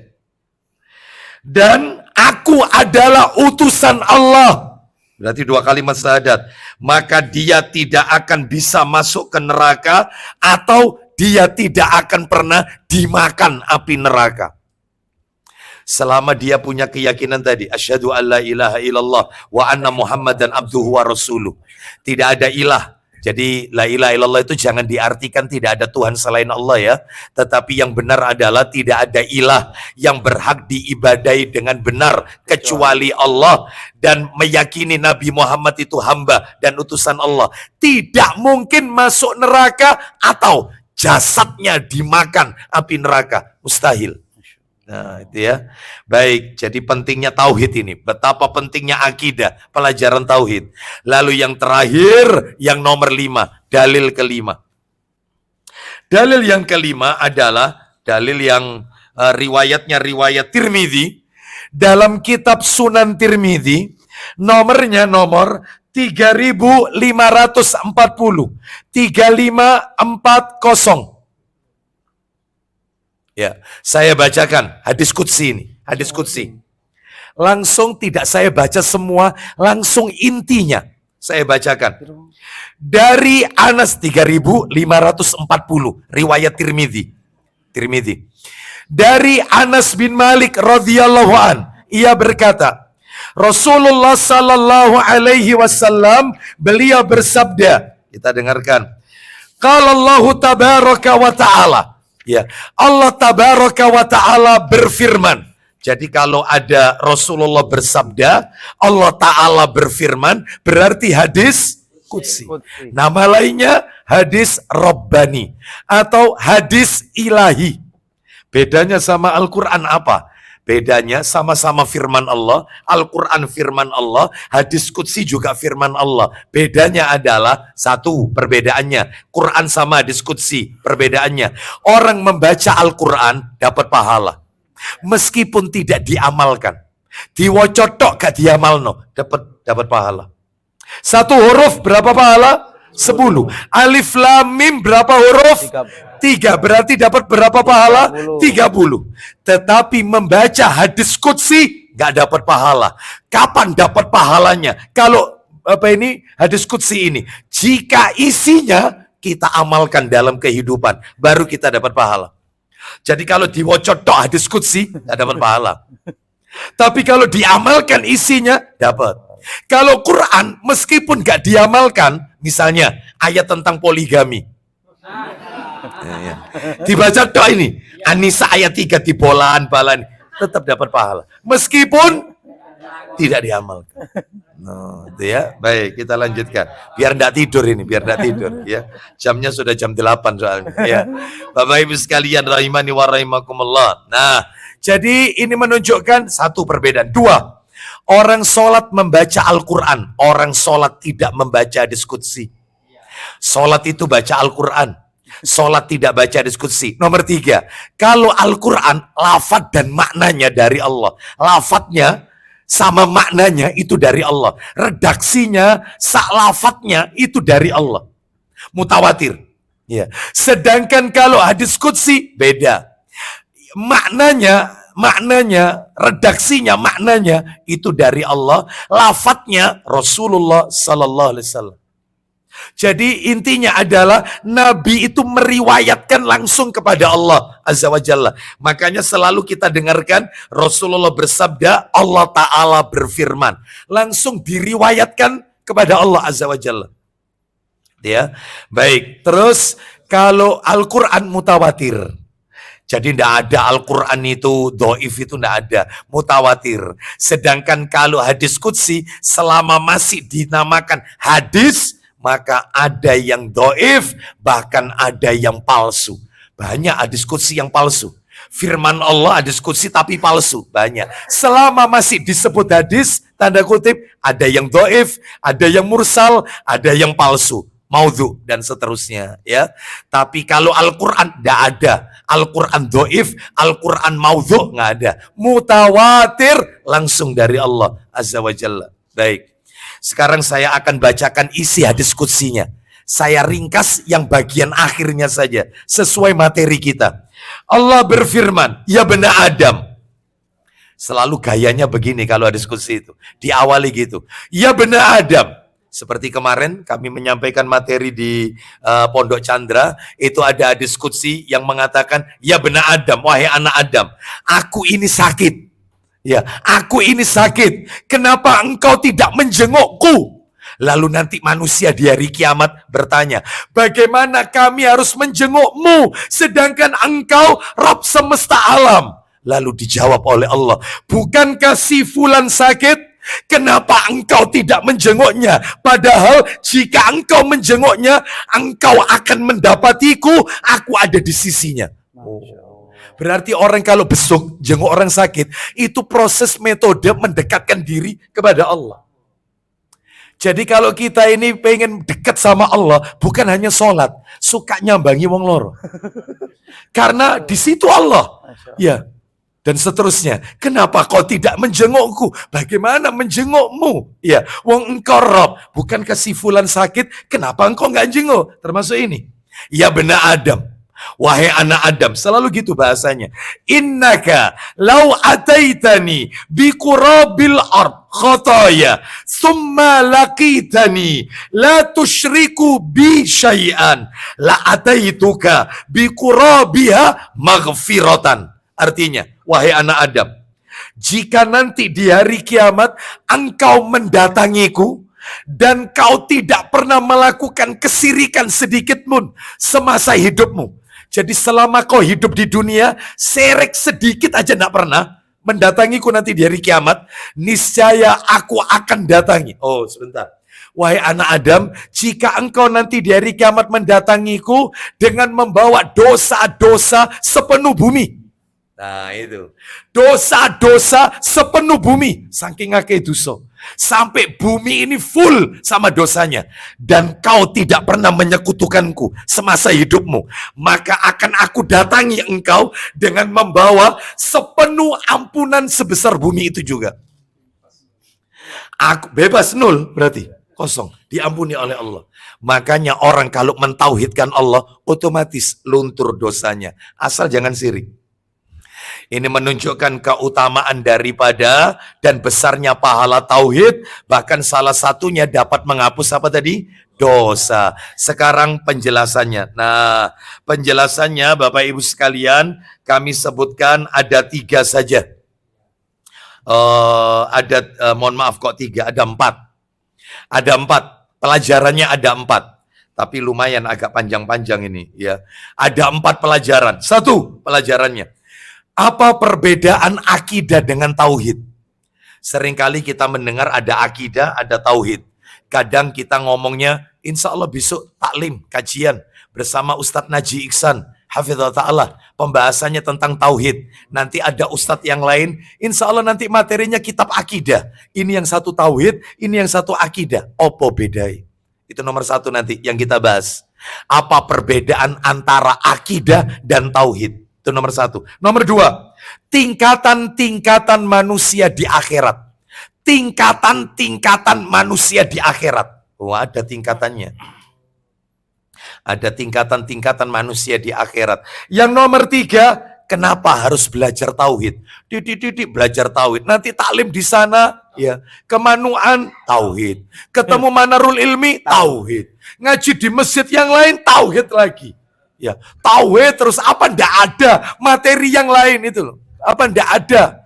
Dan aku adalah utusan Allah. Berarti 2 kalimat syahadat. Maka dia tidak akan bisa masuk ke neraka atau dia tidak akan pernah dimakan api neraka. Selama dia punya keyakinan tadi, asyhadu alla ilaha illallah wa anna muhammadan abduhu wa rasuluh. Tidak ada ilah Jadi la ilaha illallah itu jangan diartikan tidak ada Tuhan selain Allah ya. Tetapi yang benar adalah tidak ada ilah yang berhak diibadai dengan benar kecuali Allah. Dan meyakini Nabi Muhammad itu hamba dan utusan Allah. Tidak mungkin masuk neraka atau jasadnya dimakan api neraka. Mustahil. Nah itu ya. Baik, jadi pentingnya tauhid ini. Betapa pentingnya akidah, pelajaran tauhid. Lalu yang terakhir, yang nomor 5, dalil kelima. Dalil yang kelima adalah dalil yang riwayatnya riwayat Tirmidzi. Dalam kitab Sunan Tirmidzi, nomornya nomor 3540. 3540. Ya, saya bacakan hadis qudsi ini, hadis qudsi. Langsung tidak saya baca semua, langsung intinya saya bacakan. Dari Anas 3540, riwayat Tirmidzi. Tirmidzi. Dari Anas bin Malik radhiyallahu an, ia berkata, Rasulullah sallallahu alaihi wasallam beliau bersabda, kita dengarkan. Qala Allah tabaraka wa ta'ala. Ya, Allah tabaraka wa ta'ala berfirman. Jadi kalau ada Rasulullah bersabda, Allah Ta'ala berfirman, berarti hadis qudsi. Nama lainnya hadis Rabbani atau hadis ilahi. Bedanya sama Al-Quran apa? Bedanya sama-sama firman Allah, Al-Quran firman Allah, hadis qudsi juga firman Allah. Bedanya adalah satu perbedaannya, Quran sama hadis qudsi. Perbedaannya, orang membaca Al-Quran dapat pahala. Meskipun tidak diamalkan. Diwocotok gak diamalno, dapat pahala. Satu huruf berapa pahala? 10. Alif lam mim berapa huruf? 3. Berarti dapat berapa pahala? 30. Tetapi membaca hadis qudsi nggak dapat pahala. Kapan dapat pahalanya? Kalau hadis qudsi ini, jika isinya kita amalkan dalam kehidupan, baru kita dapat pahala. Jadi kalau diwocotok hadis qudsi nggak dapat pahala. Tapi kalau diamalkan isinya dapat. Kalau Quran meskipun nggak diamalkan, misalnya ayat tentang poligami. Ya. Dibaca doa ini, An-Nisa ayat 3 dibolan-balan, tetap dapat pahala. Meskipun tidak diamalkan. No, itu ya. Baik, kita lanjutkan. Biar enggak tidur ini, biar enggak tidur ya. Jamnya sudah jam 8 soalnya ya. Bapak Ibu sekalian rahimani wa rahimakumullah. Nah, jadi ini menunjukkan satu perbedaan. 2. Orang sholat membaca Al-Quran, orang sholat tidak membaca hadis qudsi. Sholat itu baca Al-Quran, sholat tidak baca hadis qudsi. Nomor 3, kalau Al-Quran lafaz dan maknanya dari Allah, lafadznya sama maknanya itu dari Allah, redaksinya lafadznya itu dari Allah, mutawatir. Ya. Sedangkan kalau hadis qudsi beda, maknanya, redaksinya, maknanya itu dari Allah, lafadznya Rasulullah Sallallahu Alaihi Wasallam. Jadi intinya adalah Nabi itu meriwayatkan langsung kepada Allah Azza wa Jalla. Makanya selalu kita dengarkan Rasulullah bersabda, Allah Ta'ala berfirman. Langsung diriwayatkan kepada Allah Azza wa Jalla. Ya, baik. Terus kalau Al-Quran mutawatir. Jadi tidak ada Al-Quran itu, do'if itu tidak ada, mutawatir. Sedangkan kalau hadis qudsi, selama masih dinamakan hadis, maka ada yang do'if, bahkan ada yang palsu. Banyak hadis qudsi yang palsu. Firman Allah hadis qudsi tapi palsu, banyak. Selama masih disebut hadis, tanda kutip, ada yang do'if, ada yang mursal, ada yang palsu. Maudhu dan seterusnya ya. Tapi kalau Al-Quran tidak ada. Al-Quran do'if, Al-Quran maudhu nggak ada. Mutawatir langsung dari Allah Azza wa Jalla. Baik. Sekarang saya akan bacakan isi hadis qudsinya. Saya ringkas yang bagian akhirnya saja sesuai materi kita. Allah berfirman, ya bena Adam. Selalu gayanya begini kalau hadis qudsi itu. Diawali gitu. Ya bena Adam. Seperti kemarin kami menyampaikan materi di Pondok Chandra, itu ada hadis qudsi yang mengatakan, ya benar Adam, wahai anak Adam, aku ini sakit. Ya, aku ini sakit. Kenapa engkau tidak menjengukku? Lalu nanti manusia di hari kiamat bertanya, bagaimana kami harus menjengukmu sedangkan engkau Rabb semesta alam? Lalu dijawab oleh Allah, bukankah si fulan sakit? Kenapa engkau tidak menjenguknya? Padahal jika engkau menjenguknya, engkau akan mendapatiku, aku ada di sisinya. Berarti orang kalau besuk, jenguk orang sakit, itu proses metode mendekatkan diri kepada Allah. Jadi kalau kita ini pengen dekat sama Allah, bukan hanya sholat, suka nyambangi wong loro. Karena di situ Allah. Ya. Dan seterusnya. Kenapa kau tidak menjengukku? Bagaimana menjengukmu? Ya, wong engkau Rob, bukankah si fulan sakit? Kenapa engkau nggak jenguk? Termasuk ini. Ya benar Adam. Wahai anak Adam, selalu gitu bahasanya. Innaka lau ataitani biqurabil ard khataya summa laqitani la tusyriku bi syai'an la ataituka biqurabiha maghfiratan. Artinya, wahai anak Adam, jika nanti di hari kiamat engkau mendatangiku dan kau tidak pernah melakukan kesirikan sedikit pun semasa hidupmu. Jadi selama kau hidup di dunia, serek sedikit aja tidak pernah mendatangiku nanti di hari kiamat, niscaya aku akan datangi. Oh, sebentar. Wahai anak Adam, jika engkau nanti di hari kiamat mendatangiku dengan membawa dosa-dosa sepenuh bumi. Nah itu, dosa-dosa sepenuh bumi, saking akeh dosa, sampai bumi ini full sama dosanya, dan kau tidak pernah menyekutukanku semasa hidupmu, maka akan aku datangi engkau dengan membawa sepenuh ampunan sebesar bumi itu juga. Aku bebas nol, berarti kosong, diampuni oleh Allah. Makanya orang kalau mentauhidkan Allah, otomatis luntur dosanya, asal jangan sirik. Ini menunjukkan keutamaan daripada dan besarnya pahala tauhid, bahkan salah satunya dapat menghapus apa tadi? Dosa. Sekarang penjelasannya. Nah, penjelasannya Bapak Ibu sekalian, kami sebutkan ada 3 saja. Mohon maaf kok 3, ada 4. Ada 4. Pelajarannya ada 4. Tapi lumayan agak panjang-panjang ini ya. Ada 4 pelajaran. 1 pelajarannya. Apa perbedaan akidah dengan tauhid? Seringkali kita mendengar ada akidah, ada tauhid. Kadang kita ngomongnya, insya Allah besok taklim, kajian bersama Ustadz Naji Iksan, Hafizullah Ta'ala, pembahasannya tentang tauhid. Nanti ada Ustadz yang lain, insya Allah nanti materinya kitab akidah. Ini yang satu tauhid, ini yang satu akidah. Apa bedanya? Itu nomor 1 nanti yang kita bahas. Apa perbedaan antara akidah dan tauhid? Itu nomor 1. Nomor 2, tingkatan-tingkatan manusia di akhirat. Tingkatan-tingkatan manusia di akhirat. Oh, ada tingkatannya. Ada tingkatan-tingkatan manusia di akhirat. Yang nomor 3, kenapa harus belajar tauhid? Belajar tauhid. Nanti taklim di sana, ya, kemanuan tauhid. Ketemu manarul ilmi tauhid. Ngaji di masjid yang lain tauhid lagi. Ya, tauhid terus apa ndak ada materi yang lain itu loh. Apa ndak ada?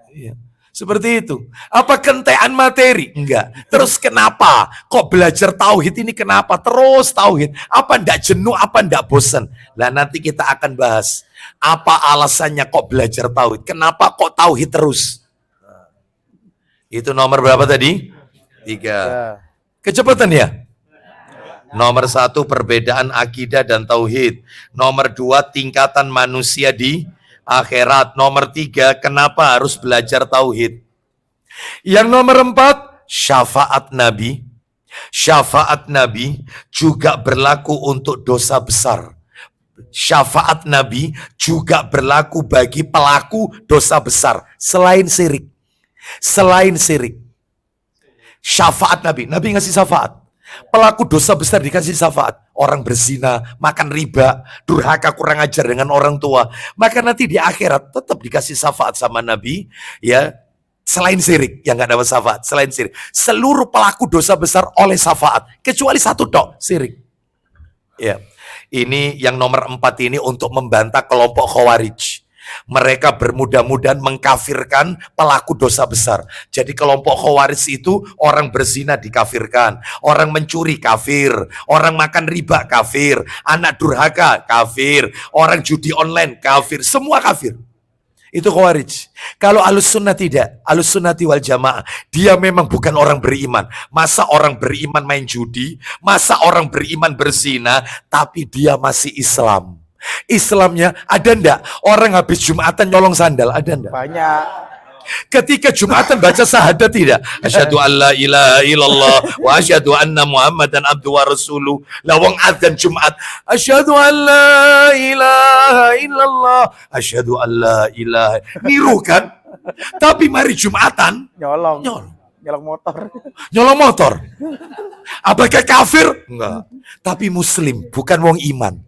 Ya, seperti itu. Apa kentean materi? Enggak. Terus kenapa kok belajar tauhid ini kenapa terus tauhid? Apa ndak jenuh, apa ndak bosan? Lah nanti kita akan bahas apa alasannya kok belajar tauhid? Kenapa kok tauhid terus? Itu nomor berapa tadi? 3. Kecepatan ya? Nomor 1, perbedaan akidah dan tauhid. Nomor 2, tingkatan manusia di akhirat. Nomor 3, kenapa harus belajar tauhid. Yang nomor 4, syafaat Nabi. Syafaat Nabi juga berlaku untuk dosa besar. Syafaat Nabi juga berlaku bagi pelaku dosa besar. Selain syirik. Selain syirik. Syafaat Nabi. Nabi ngasih syafaat. Pelaku dosa besar dikasih syafaat. Orang berzina, makan riba, durhaka, kurang ajar dengan orang tua. Maka nanti di akhirat tetap dikasih syafaat sama Nabi. Ya, selain syirik yang nggak dapat syafaat. Selain syirik, seluruh pelaku dosa besar oleh syafaat. Kecuali 1 tok, syirik. Ya, ini yang nomor 4 ini untuk membantah kelompok Khawarij. Mereka bermudah-mudahan mengkafirkan pelaku dosa besar. Jadi kelompok Khawarij itu orang berzina dikafirkan, orang mencuri kafir, orang makan riba kafir, anak durhaka kafir, orang judi online kafir, semua kafir. Itu Khawarij. Kalau Ahlus Sunnah tidak, Ahlus Sunnati wal Jamaah, dia memang bukan orang beriman. Masa orang beriman main judi, masa orang beriman berzina, tapi dia masih Islam. Islamnya ada ndak? Orang habis Jumatan nyolong sandal, ada ndak? Banyak. Ketika Jumatan baca syahadat tidak? Asyhadu an la ilaha illallah wa asyhadu anna Muhammadan abduhu wa rasuluh. Lawang adzan Jumat. Asyhadu an la ilaha illallah. Asyhadu an la ilaha. Niru kan? Tapi mari Jumatan Nyolong motor. nyolong motor. Apakah kafir? Enggak. Tapi muslim, bukan wong iman.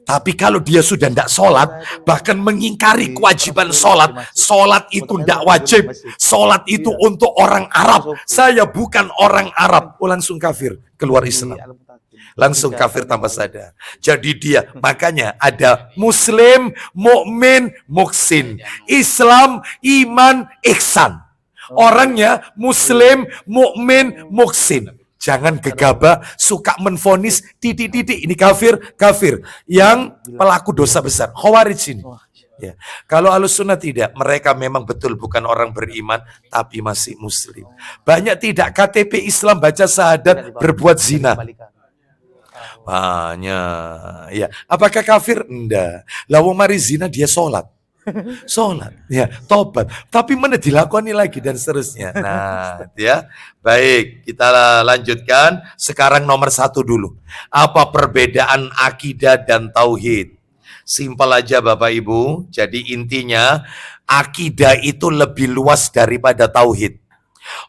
Tapi kalau dia sudah tidak sholat, bahkan mengingkari kewajiban sholat, sholat itu tidak wajib, sholat itu untuk orang Arab, saya bukan orang Arab, langsung kafir, keluar Islam, langsung kafir tanpa sadar. Jadi dia, makanya ada Muslim, mukmin, muhsin, Islam, iman, ihsan. Orangnya Muslim, mukmin, muhsin. Jangan gegabah, suka menvonis titik-titik ini kafir yang pelaku dosa besar. Khawarij ini. Ya. Kalau Ahlus Sunnah tidak, mereka memang betul bukan orang beriman, tapi masih muslim. Banyak tidak KTP Islam baca syahadat berbuat zina. Banyak. Ya. Apakah kafir? Enggak. Lalu mari zina dia sholat. Sholat, ya, tobat. Tapi mana dilakoni lagi dan seterusnya. Nah, ya, baik. Kita lanjutkan. Sekarang nomor 1 dulu. Apa perbedaan akidah dan tauhid? Simpel aja Bapak Ibu. Jadi intinya akidah itu lebih luas daripada tauhid.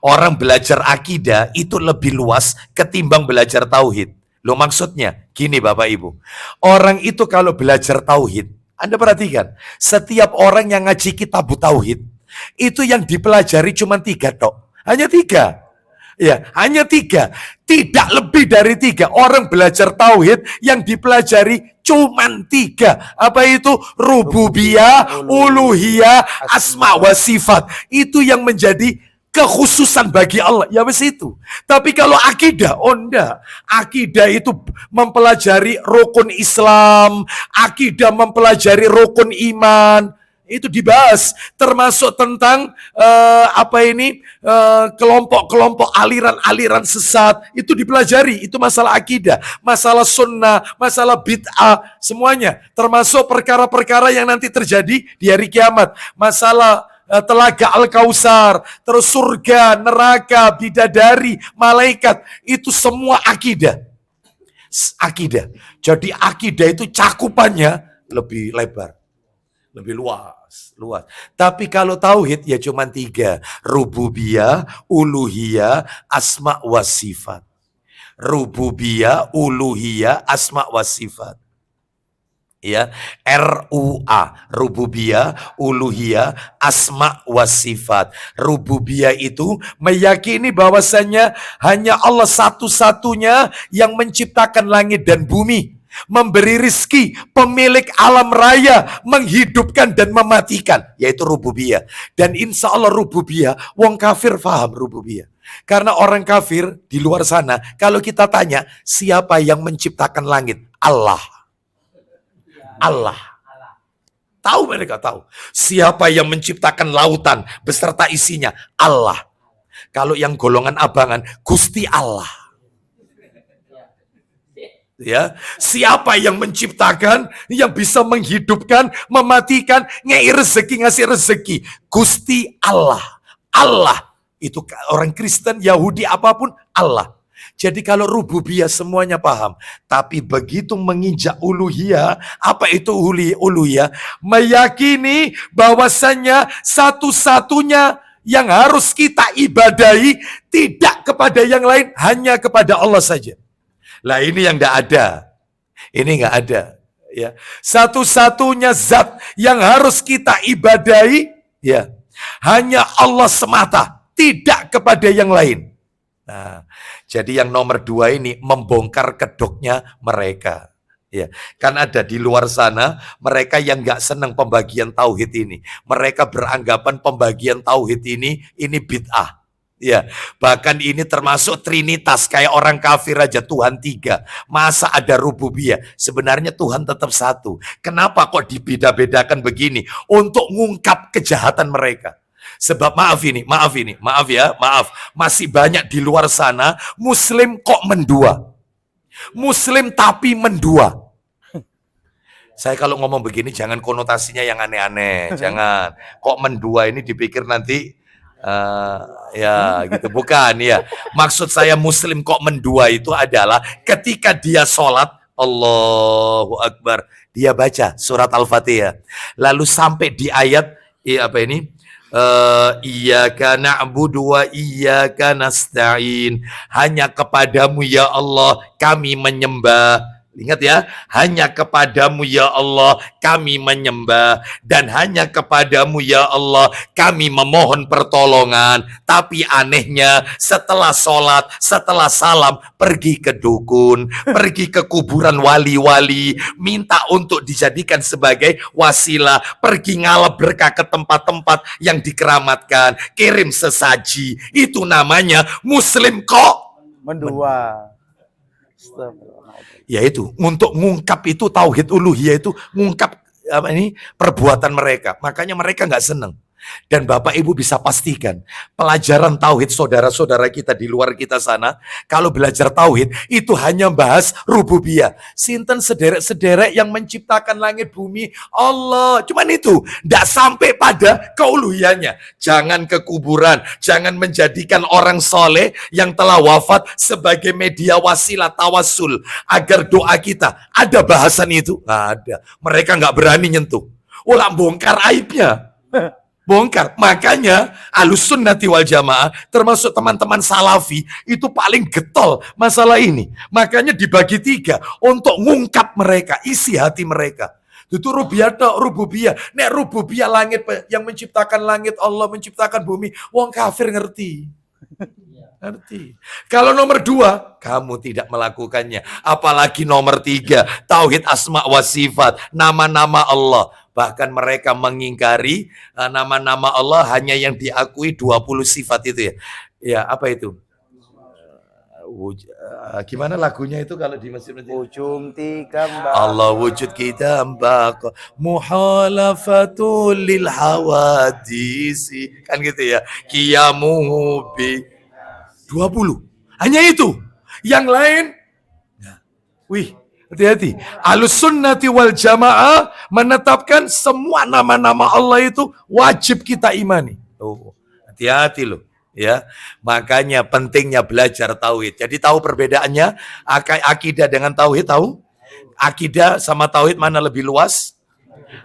Orang belajar akidah itu lebih luas ketimbang belajar tauhid. Loh maksudnya gini Bapak Ibu. Orang itu kalau belajar tauhid, Anda perhatikan, setiap orang yang ngaji kitab tauhid, itu yang dipelajari cuma 3 tok. Hanya 3. Ya, hanya 3. Tidak lebih dari 3. Orang belajar tauhid yang dipelajari cuma 3. Apa itu? Rububiyah, uluhiyah, asma wa sifat. Itu yang menjadi kekhususan bagi Allah, ya wes itu. Tapi kalau akidah, oh enggak. Akidah itu mempelajari rukun Islam, akidah mempelajari rukun iman. Itu dibahas, termasuk tentang kelompok-kelompok aliran-aliran sesat. Itu dipelajari, itu masalah akidah, masalah sunnah, masalah bid'ah, semuanya. Termasuk perkara-perkara yang nanti terjadi di hari kiamat. Masalah telaga Al-Kausar, terus surga, neraka, bidadari, malaikat, itu semua akidah. Akidah. Jadi akidah itu cakupannya lebih lebar, lebih luas. Tapi kalau tauhid ya cuma 3, rububiyah, uluhiyah, asma wa sifat. Rububiyah, uluhiyah, asma wa sifat. Ya, RUA, rububiyah, uluhiyah, asma wa sifat. Rububiyah itu meyakini bahwasannya hanya Allah satu-satunya yang menciptakan langit dan bumi, memberi rizki, pemilik alam raya, menghidupkan dan mematikan, yaitu rububiyah. Dan insya Allah rububiyah, wong kafir faham rububiyah. Karena orang kafir di luar sana, kalau kita tanya siapa yang menciptakan langit, Allah. Tahu, mereka tahu. Siapa yang menciptakan lautan beserta isinya? Allah. Kalau yang golongan abangan, Gusti Allah. Ya, siapa yang menciptakan, yang bisa menghidupkan, mematikan, ngei rezeki, ngasih rezeki? Gusti Allah. Allah. Itu orang Kristen, Yahudi, apapun, Allah. Jadi kalau rububiyah semuanya paham. Tapi begitu menginjak uluhiyah, apa itu uluhiyah? Meyakini bahwasannya satu-satunya yang harus kita ibadahi tidak kepada yang lain, hanya kepada Allah saja. Lah ini yang tidak ada. Ini nggak ada. Ya, satu-satunya zat yang harus kita ibadahi, ya, hanya Allah semata, tidak kepada yang lain. Nah, jadi yang nomor 2 ini membongkar kedoknya mereka. Ya, kan ada di luar sana mereka yang nggak senang pembagian tauhid ini. Mereka beranggapan pembagian tauhid ini bid'ah. Ya, bahkan ini termasuk trinitas, kayak orang kafir aja Tuhan 3. Masa ada rububiyah? Sebenarnya Tuhan tetap satu. Kenapa kok dibeda-bedakan begini? Untuk ngungkap kejahatan mereka. Sebab maaf ya, masih banyak di luar sana Muslim kok mendua. Muslim tapi mendua. Saya kalau ngomong begini jangan konotasinya yang aneh-aneh, jangan. Kok mendua ini dipikir nanti ya gitu, bukan ya. Maksud saya Muslim kok mendua itu adalah ketika dia sholat, Allahu Akbar, dia baca surat Al-Fatihah, lalu sampai di ayat Iyyaka na'budu wa iyyaka nasta'in. Hanya kepadamu ya Allah kami menyembah. Ingat ya, hanya kepadamu ya Allah kami menyembah, dan hanya kepadamu ya Allah kami memohon pertolongan. Tapi anehnya setelah sholat, setelah salam, pergi ke dukun, pergi ke kuburan wali-wali, minta untuk dijadikan sebagai wasilah, pergi ngalap berkah ke tempat-tempat yang dikeramatkan, kirim sesaji. Itu namanya Muslim kok Mendua. yaitu untuk ngungkap itu tauhid uluhiyah, itu ngungkap perbuatan mereka. Makanya mereka nggak seneng. Dan Bapak Ibu bisa pastikan pelajaran tauhid saudara-saudara kita di luar kita sana, kalau belajar tauhid itu hanya bahas rububiyah. Sinten sederek-sederek yang menciptakan langit bumi, Allah. Cuman itu, nggak sampai pada keuluhiyahnya. Jangan ke kuburan, jangan menjadikan orang soleh yang telah wafat sebagai media wasilah tawasul agar doa kita. Ada bahasan itu? Nggak ada. Mereka nggak berani nyentuh. Ulah bongkar aibnya. Bongkar. Makanya Ahlussunnati wal Jamaah termasuk teman-teman Salafi itu paling getol masalah ini. Makanya dibagi 3 untuk ngungkap mereka, isi hati mereka. Itu rububiyah. Nek rububiyah langit, yang menciptakan langit Allah, menciptakan bumi, wong kafir ngerti. Ngerti. Kalau nomor 2, kamu tidak melakukannya. Apalagi nomor 3, tauhid asma wa sifat, nama-nama Allah. Bahkan mereka mengingkari nama-nama Allah hanya yang diakui 20 sifat itu ya. Ya, apa itu? Gimana lagunya itu kalau di masjid-masjid? Ujung 3 Allah wujud kita mbak, muhalafatul lil hawadisi, kan gitu ya. Qiyamuhu bi 20. Hanya itu. Yang lain, wih, hati-hati. Ahlussunnati wal Jamaah menetapkan semua nama-nama Allah itu wajib kita imani. Oh, hati-hati loh. Ya, makanya pentingnya belajar tauhid. Jadi tahu perbedaannya akidah dengan tauhid, tahu? Akidah sama tauhid mana lebih luas?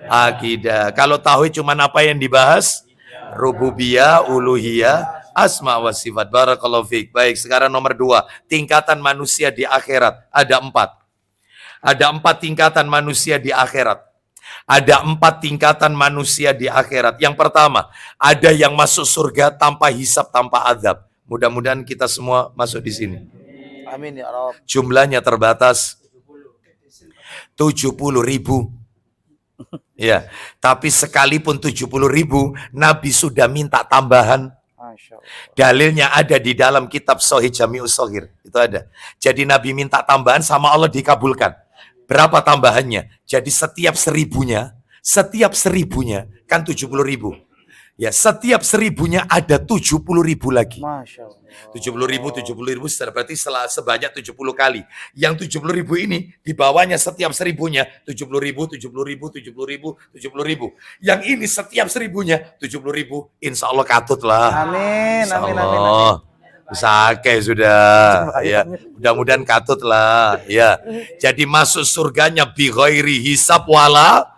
Akidah. Kalau tauhid cuma apa yang dibahas? Rububiyah, uluhiyah, asma wa sifat. Barakallahu fiik. Baik, sekarang nomor 2, tingkatan manusia di akhirat. Ada 4. Ada 4 tingkatan manusia di akhirat. Ada 4 tingkatan manusia di akhirat. Yang pertama, ada yang masuk surga tanpa hisab, tanpa azab. Mudah-mudahan kita semua masuk di sini. Amin ya Rabb. Jumlahnya terbatas 70.000. Ya, tapi sekalipun 70.000, Nabi sudah minta tambahan. Masya Allah. Dalilnya ada di dalam kitab Sahih Jami'us Shaghir. Itu ada. Jadi Nabi minta tambahan sama Allah dikabulkan. Berapa tambahannya? Jadi setiap seribunya kan 70.000. Ya, setiap 1000-nya ada 70.000 lagi. Masya Allah. 70.000 berarti sebanyak 70 kali. Yang 70.000 ini di bawahnya setiap 1000-nya 70.000. Yang ini setiap 1000-nya 70.000. Insya Allah katut lah. Amin, Insya amin, Allah. amin, amin. Sake sudah. Ya, mudah-mudahan katut lah. Ya. Jadi masuk surganya bi ghairi hisab wala,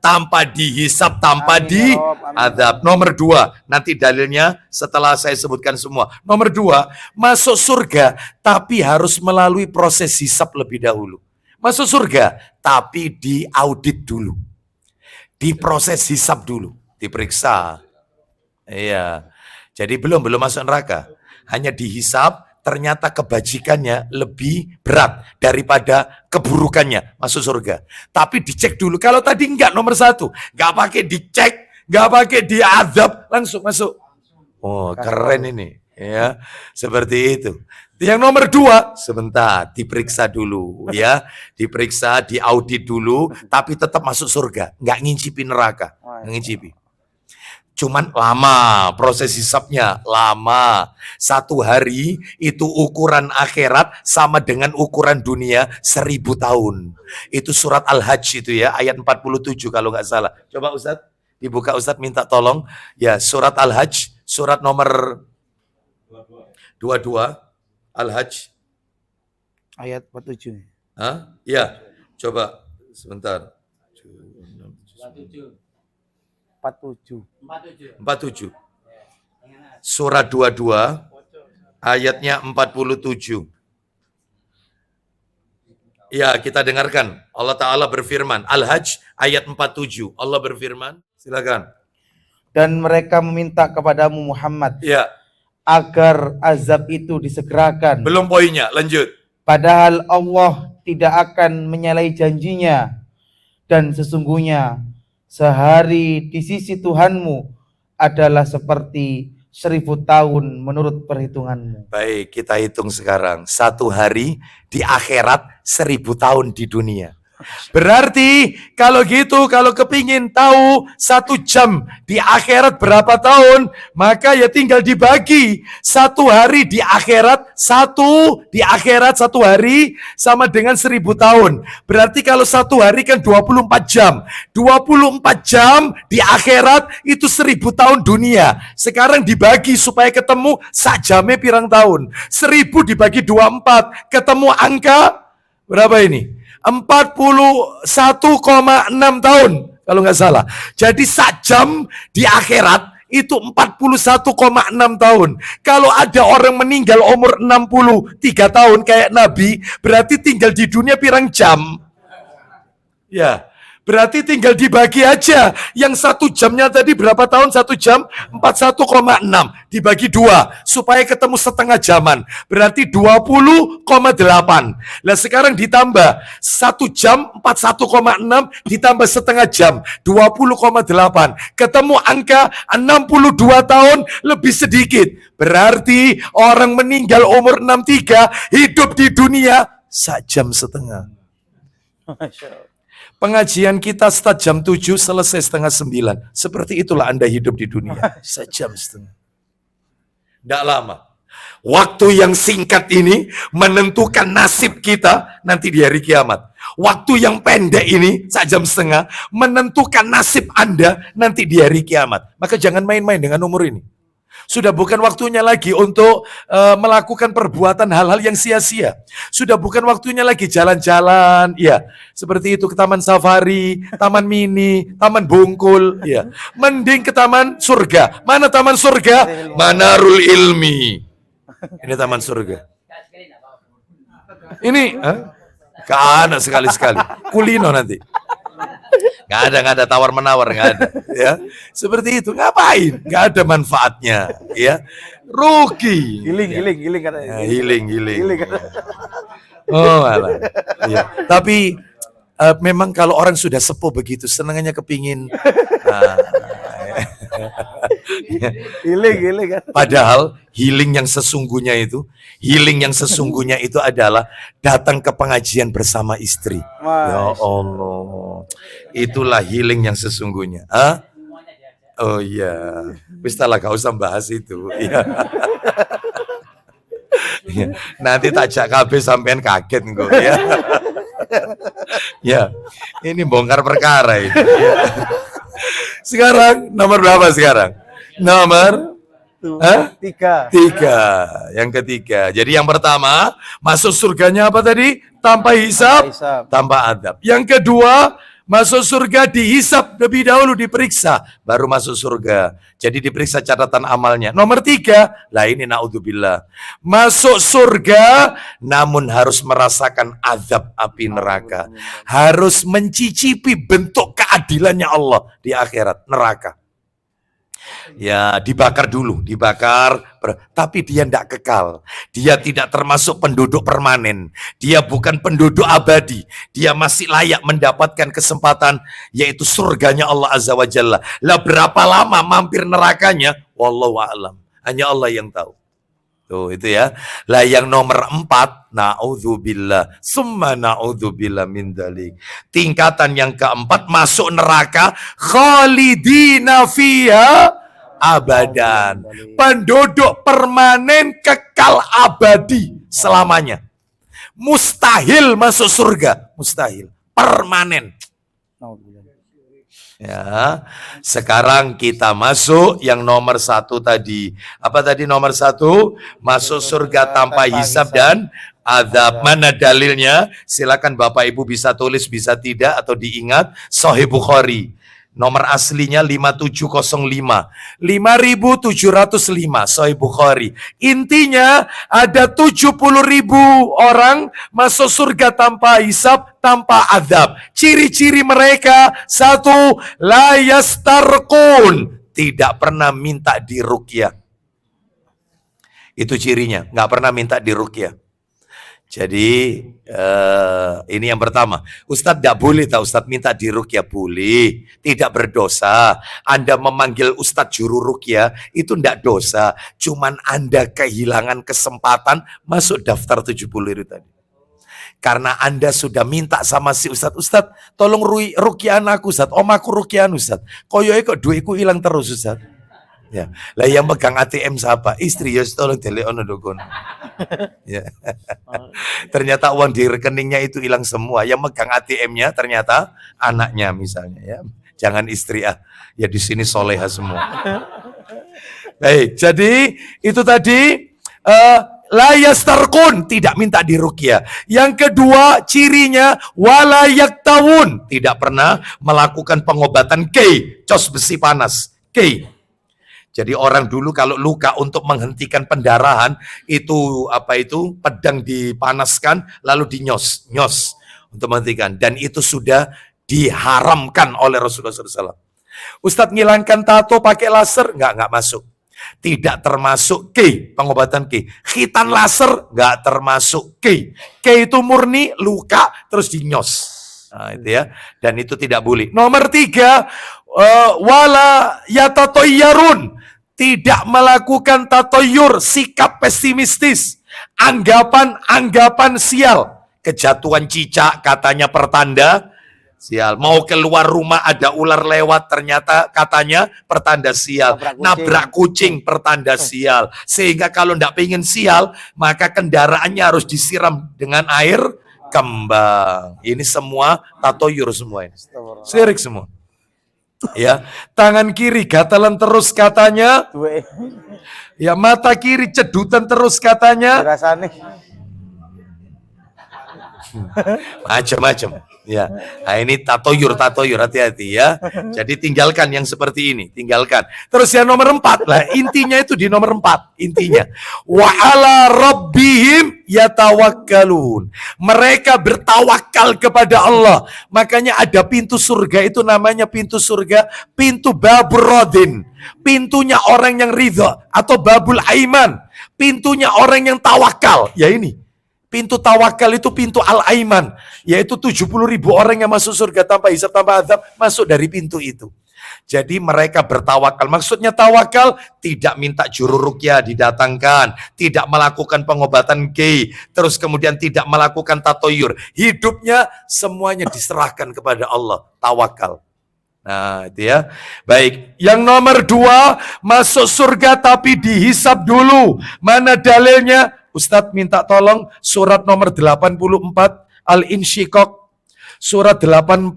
tanpa dihisap, tanpa diadab. Nomor 2, nanti dalilnya setelah saya sebutkan semua. Nomor 2, masuk surga tapi harus melalui proses hisap lebih dahulu. Masuk surga tapi diaudit dulu, diproses hisap dulu, diperiksa. Iya. Jadi belum masuk neraka, hanya dihisap, ternyata kebajikannya lebih berat daripada keburukannya, masuk surga. Tapi dicek dulu. Kalau tadi enggak, nomor 1, enggak pakai dicek, enggak pakai diazab, langsung masuk. Oh, keren ini, ya. Seperti itu. Yang nomor 2, sebentar, diperiksa dulu, ya. Diperiksa, diaudit dulu, tapi tetap masuk surga. Enggak ngincipi neraka, enggak ngincipi. Cuman lama, proses hisapnya lama. 1 hari itu ukuran akhirat sama dengan ukuran dunia 1000 tahun. Itu surat Al-Hajj itu ya, ayat 47 kalau nggak salah. Coba Ustadz, dibuka Ustadz, minta tolong. Ya, surat Al-Hajj, surat nomor 22, Al-Hajj. Ayat 47. Hah? Ya, coba sebentar. 47. Surat 22 ayatnya 47. Ya, kita dengarkan. Allah Ta'ala berfirman. Al-Hajj ayat 47. Allah berfirman. Silakan. Dan mereka meminta kepadamu Muhammad Ya, agar azab itu disegerakan. belum poinnya. Lanjut. Padahal Allah tidak akan menyalahi janjinya. Dan sesungguhnya sehari di sisi Tuhanmu adalah seperti 1000 tahun menurut perhitunganmu. Baik, kita hitung sekarang. 1 hari di akhirat, 1000 tahun di dunia. Berarti kalau gitu, kalau kepingin tahu 1 jam di akhirat berapa tahun, maka ya tinggal dibagi. 1 hari di akhirat, 1 hari sama dengan 1000 tahun. Berarti kalau 1 hari kan 24 jam. 24 jam di akhirat itu 1000 tahun dunia. Sekarang dibagi supaya ketemu sak jamnya pirang tahun. 1000 dibagi 24, ketemu angka berapa ini? 41,6 tahun kalau nggak salah. Jadi sak jam di akhirat itu 41,6 tahun. Kalau ada orang meninggal umur 63 tahun kayak Nabi, berarti tinggal di dunia pirang jam? Ya, berarti tinggal dibagi aja. Yang 1 jamnya tadi berapa tahun? 1 jam 41,6 dibagi 2 supaya ketemu setengah jaman. Berarti 20,8. Nah sekarang ditambah 1 jam 41,6 ditambah setengah jam 20,8. Ketemu angka 62 tahun lebih sedikit. Berarti orang meninggal umur 63 hidup di dunia 1 jam setengah. Masya Allah. Pengajian kita start jam 7, selesai setengah 9. Seperti itulah Anda hidup di dunia. 1 jam setengah. Tidak lama. Waktu yang singkat ini menentukan nasib kita nanti di hari kiamat. Waktu yang pendek ini, 1 jam setengah, menentukan nasib Anda nanti di hari kiamat. Maka jangan main-main dengan umur ini. Sudah bukan waktunya lagi untuk melakukan perbuatan hal-hal yang sia-sia. Sudah bukan waktunya lagi jalan-jalan, ya, seperti itu ke taman safari, taman mini, taman Bungkul, ya. Mending ke taman surga. Mana taman surga? Manarul Ilmi. Ini taman surga. Ini, kan sekali-sekali. Kulino nanti. Nggak ada tawar-menawar, nggak ada. Ya, seperti itu. Ngapain? Nggak ada manfaatnya. Ya, rugi. Giling katanya. Healing. Oh, alah. Ya. Tapi memang kalau orang sudah sepuh begitu, senangnya kepingin. Giling kan. Padahal healing yang sesungguhnya itu adalah datang ke pengajian bersama istri. Ya Allah, itulah healing yang sesungguhnya. Hah? Oh iya, wis lah, gak usah bahas itu. Ya. Ya. Nanti tajak KB sampean kaget engko ya. Ya, ini bongkar perkara ini. Ya. Sekarang nomor berapa sekarang? Nomor 3. Yang ketiga. Jadi yang pertama, masuk surganya apa tadi? Tanpa hisab, tanpa adab. Yang kedua, masuk surga dihisab lebih dahulu, diperiksa, baru masuk surga. Jadi diperiksa catatan amalnya. Nomor 3, lah ini naudzubillah. Masuk surga, namun harus merasakan azab api neraka. Harus mencicipi bentuk keadilannya Allah di akhirat, neraka. Ya, dibakar dulu, tapi dia tidak kekal. Dia tidak termasuk penduduk permanen. Dia bukan penduduk abadi. Dia masih layak mendapatkan kesempatan, yaitu surganya Allah Azza wa Jalla. Lah berapa lama mampir nerakanya? Wallahu a'lam. Hanya Allah yang tahu. Tuh itu ya. Lah yang nomor 4, na'udzubillah, summa na'udzubillah min dzalik. Tingkatan yang keempat masuk neraka khalidina fiha abadan. Penduduk permanen kekal abadi selamanya. Mustahil masuk surga, mustahil. Permanen. Ya, sekarang kita masuk yang nomor 1 tadi. Apa tadi nomor 1? Masuk surga tanpa hisab dan azab. Mana dalilnya? Silakan Bapak Ibu bisa tulis, bisa tidak, atau diingat. Sahih Bukhari. Nomor aslinya 5705. 5705 Sahih Bukhari. Intinya ada 70.000 orang masuk surga tanpa hisab, tanpa azab. Ciri-ciri mereka, 1, la yastarqun, tidak pernah minta diruqyah. Itu cirinya, nggak pernah minta diruqyah. Jadi ini yang pertama. Ustadz tidak boleh tak Ustadz minta diruqyah? Boleh, tidak berdosa. Anda memanggil Ustadz juru ruqyah itu tidak dosa. Cuman Anda kehilangan kesempatan masuk daftar 70 itu tadi. Karena Anda sudah minta sama si Ustadz, Ustadz tolong ruqyah aku Ustadz, om aku ruqyah Ustadz. Koyoke kok duitku hilang terus Ustadz. Ya, lah yang megang ATM siapa? Istri ya, tolong telepono dokon. Ya. Ternyata uang di rekeningnya itu hilang semua. Yang megang ATM-nya ternyata anaknya misalnya ya. Jangan istri ya di sini soleha semua. Baik, jadi itu tadi la yastarqun, tidak minta diruqyah. Yang kedua cirinya wala yaktawun, tidak pernah melakukan pengobatan cos besi panas. Jadi orang dulu kalau luka untuk menghentikan pendarahan itu pedang dipanaskan lalu dinyos untuk menghentikan, dan itu sudah diharamkan oleh Rasulullah SAW. Ustadz ngilangkan tato pakai laser nggak masuk, tidak termasuk pengobatan khitan laser nggak termasuk itu murni luka terus dinyos. Nah, itu ya, dan itu tidak boleh. Nomor 3, wala yatatoyyarun, tidak melakukan tatoyur, sikap pesimistis, anggapan sial, kejatuhan cicak katanya pertanda sial, mau keluar rumah ada ular lewat ternyata katanya pertanda sial, nabrak kucing pertanda sial, sehingga kalau tidak pengen sial maka kendaraannya harus disiram dengan air kembang. Ini semua tatoyur semua ini, syirik semua. Ya, tangan kiri gatalan terus katanya. Ya, mata kiri cedutan terus katanya. Macam-macam. Ya, nah ini tatoyur hati-hati ya. Jadi tinggalkan yang seperti ini, tinggalkan. Terus yang nomor 4 lah, intinya itu di nomor 4 intinya. Wa ala rabbihim yatawakkalun. Mereka bertawakal kepada Allah. Makanya ada pintu surga itu namanya pintu surga, pintu babur rodin. Pintunya orang yang ridha atau babul aiman. Pintunya orang yang tawakal. Ya ini. Pintu tawakal itu pintu al-aiman, yaitu 70.000 orang yang masuk surga tanpa hisab, tanpa azab, masuk dari pintu itu. Jadi mereka bertawakal. Maksudnya tawakal, tidak minta juru ruqyah didatangkan, tidak melakukan pengobatan terus kemudian tidak melakukan tatoyur. Hidupnya semuanya diserahkan kepada Allah, tawakal. Nah itu ya. Baik, yang nomor 2, masuk surga tapi dihisab dulu. Mana dalilnya? Ustadz minta tolong surat nomor 84 Al-Insyiqaq. Surat 84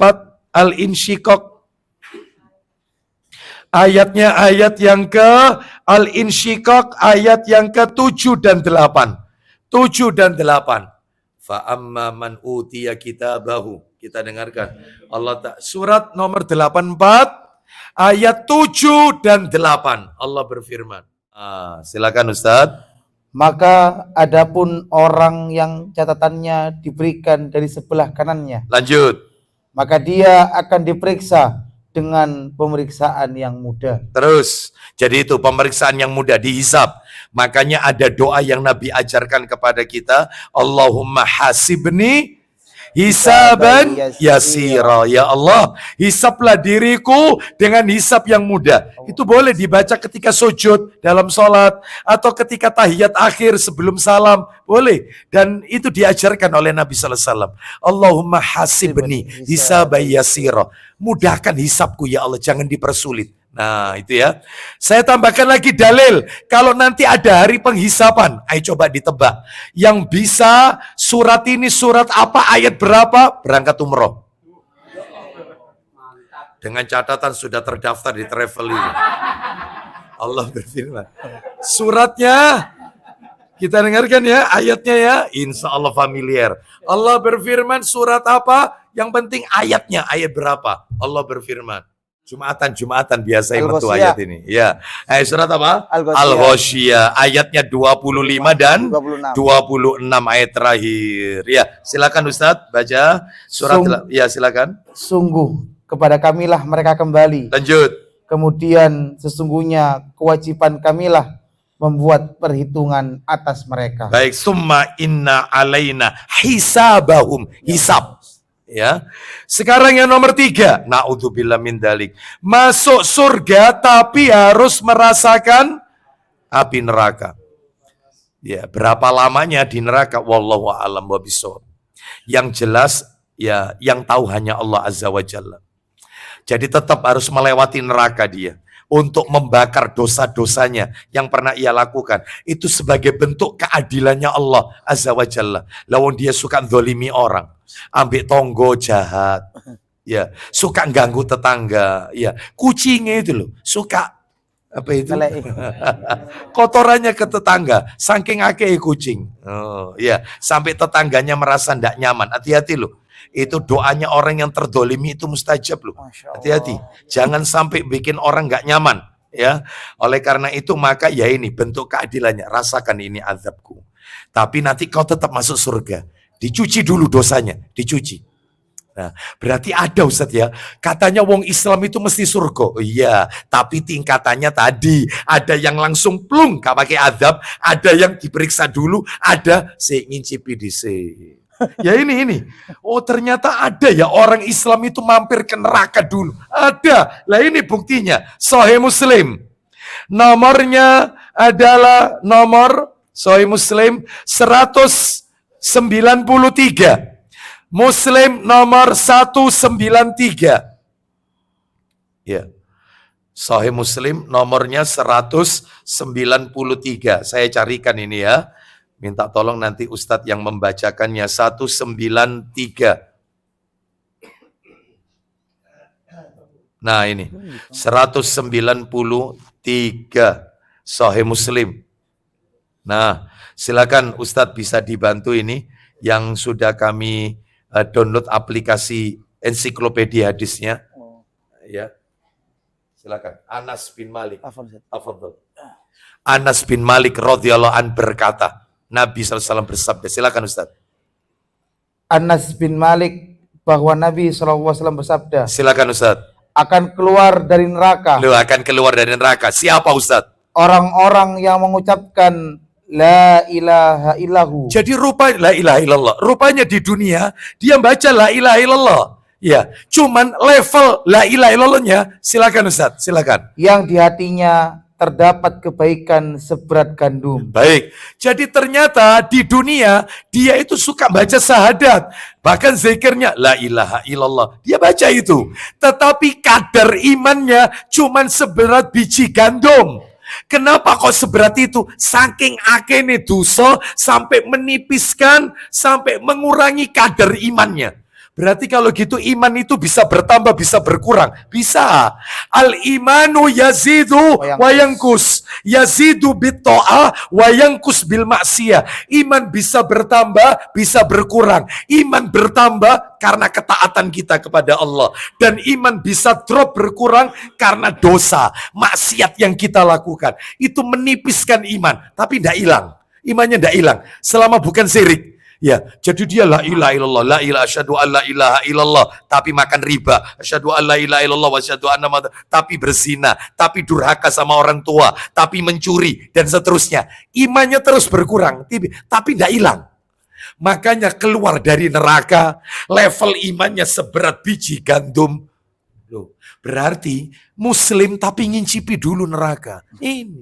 Al-Insyiqaq. Ayatnya ayat yang Al-Insyiqaq ayat yang ke-7 dan 8. 7 dan 8. Fa amma man utiya kitabahu. Kita dengarkan. Surat nomor 84 ayat 7 dan 8. Allah berfirman. Silakan Ustadz. Maka adapun orang yang catatannya diberikan dari sebelah kanannya, lanjut, maka dia akan diperiksa dengan pemeriksaan yang mudah. Terus, jadi itu pemeriksaan yang mudah dihisab. Makanya ada doa yang Nabi ajarkan kepada kita, Allahumma hasibni hisaban yasira. Ya Allah, hisablah diriku dengan hisab yang mudah. Itu boleh dibaca ketika sujud dalam sholat, atau ketika tahiyat akhir sebelum salam, boleh. Dan itu diajarkan oleh Nabi SAW. Allahumma hasibni hisaban yasira. Mudahkan hisabku ya Allah, jangan dipersulit. Nah itu ya. Saya tambahkan lagi dalil. Kalau nanti ada hari penghisapan, ayo coba ditebak. Yang bisa surat ini surat apa, ayat berapa, berangkat umroh. Dengan catatan sudah terdaftar di travel ini. Allah berfirman. Suratnya kita dengarkan ya, ayatnya ya. Insya Allah familiar. Allah berfirman surat apa? Yang penting ayatnya, ayat berapa. Allah berfirman. Jumatan biasa itu ayat ini. Ya. Surat apa? Al-Ghasyiyah. Ayatnya 25 dan 26 ayat terakhir. Ya, silakan Ustadz baca surat. Ya, silakan. Sungguh kepada kamilah mereka kembali. Lanjut. Kemudian sesungguhnya kewajiban kamilah membuat perhitungan atas mereka. Baik, summa inna alaina hisabahum. Hisab. Ya. Sekarang yang nomor 3, naudzubillah min dalik. Masuk surga tapi harus merasakan api neraka. Ya, berapa lamanya di neraka? Wallahu a'lam wabishawab. Yang jelas ya, yang tahu hanya Allah Azza wa Jalla. Jadi tetap harus melewati neraka dia untuk membakar dosa-dosanya yang pernah ia lakukan. Itu sebagai bentuk keadilannya Allah Azza wa Jalla. Lawan dia suka zalimi orang. Ambil tonggo jahat, ya, suka ganggu tetangga, ya, kucingnya itu loh, suka apa itu? Kotorannya ke tetangga, saking akeh kucing, ya, sampai tetangganya merasa tidak nyaman. Hati-hati loh, itu doanya orang yang terdolimi itu mustajab loh. Hati-hati, jangan sampai bikin orang nggak nyaman, ya. Oleh karena itu maka ya ini bentuk keadilannya, rasakan ini azabku. Tapi nanti kau tetap masuk surga. Dicuci dulu dosanya, dicuci. Nah, berarti ada Ustadz ya, katanya wong Islam itu mesti surga. Oh, iya, tapi tingkatannya tadi, ada yang langsung plung, gak pakai azab, ada yang diperiksa dulu, ada ngincipi dhisik. Ya ini. Oh ternyata ada ya orang Islam itu mampir ke neraka dulu. Ada. Lah ini buktinya. Sahih Muslim. Nomornya adalah nomor Sahih Muslim 193. Muslim nomor 193. Ya. Sahih Muslim nomornya 193. Saya carikan ini ya. Minta tolong nanti Ustadz yang membacakannya 193. Nah ini 193 Sahih Muslim. Nah, silakan Ustadz bisa dibantu ini yang sudah kami download aplikasi ensiklopedia hadisnya. Ya. Silakan. Anas bin Malik. Afadhal. Anas bin Malik radhiyallahu an berkata, Nabi SAW bersabda. Silakan Ustadz. Anas bin Malik bahwa Nabi SAW bersabda. Silakan Ustadz. Akan keluar dari neraka. Lu akan keluar dari neraka. Siapa Ustadz? Orang-orang yang mengucapkan La ilaha illahu. Jadi la ilaha illallah. Rupanya di dunia dia baca la ilaha illallah. Ya, cuman level la ilaha illallahnya silakan Ustaz, silakan. Yang di hatinya terdapat kebaikan seberat gandum. Baik. Jadi ternyata di dunia dia itu suka baca syahadat. Bahkan zikirnya la ilaha illallah. Dia baca itu. Tetapi kadar imannya cuman seberat biji gandum. Kenapa kok seberat itu? Saking akene dosa sampai menipiskan, sampai mengurangi kadar imannya. Berarti kalau gitu iman itu bisa bertambah, bisa berkurang. Bisa. Al-imanu yazidu wa yankus. Yazidu bit-ta'ah wa yankus bil maksiyah. Iman bisa bertambah, bisa berkurang. Iman bertambah karena ketaatan kita kepada Allah. Dan iman bisa drop berkurang karena dosa, maksiat yang kita lakukan. Itu menipiskan iman, tapi tidak hilang. Imannya tidak hilang selama bukan syirik. Ya, jadi dia la ilaha illallah, la ilaha asyhadu an la ilaha illallah, tapi makan riba, asyhadu an la ilaha illallah wa asyhadu anna Muhammad, tapi berzina, tapi durhaka sama orang tua, tapi mencuri dan seterusnya. Imannya terus berkurang, tapi tidak hilang. Makanya keluar dari neraka, level imannya seberat biji gandum. Loh, berarti muslim tapi ngincipi dulu neraka. Ini.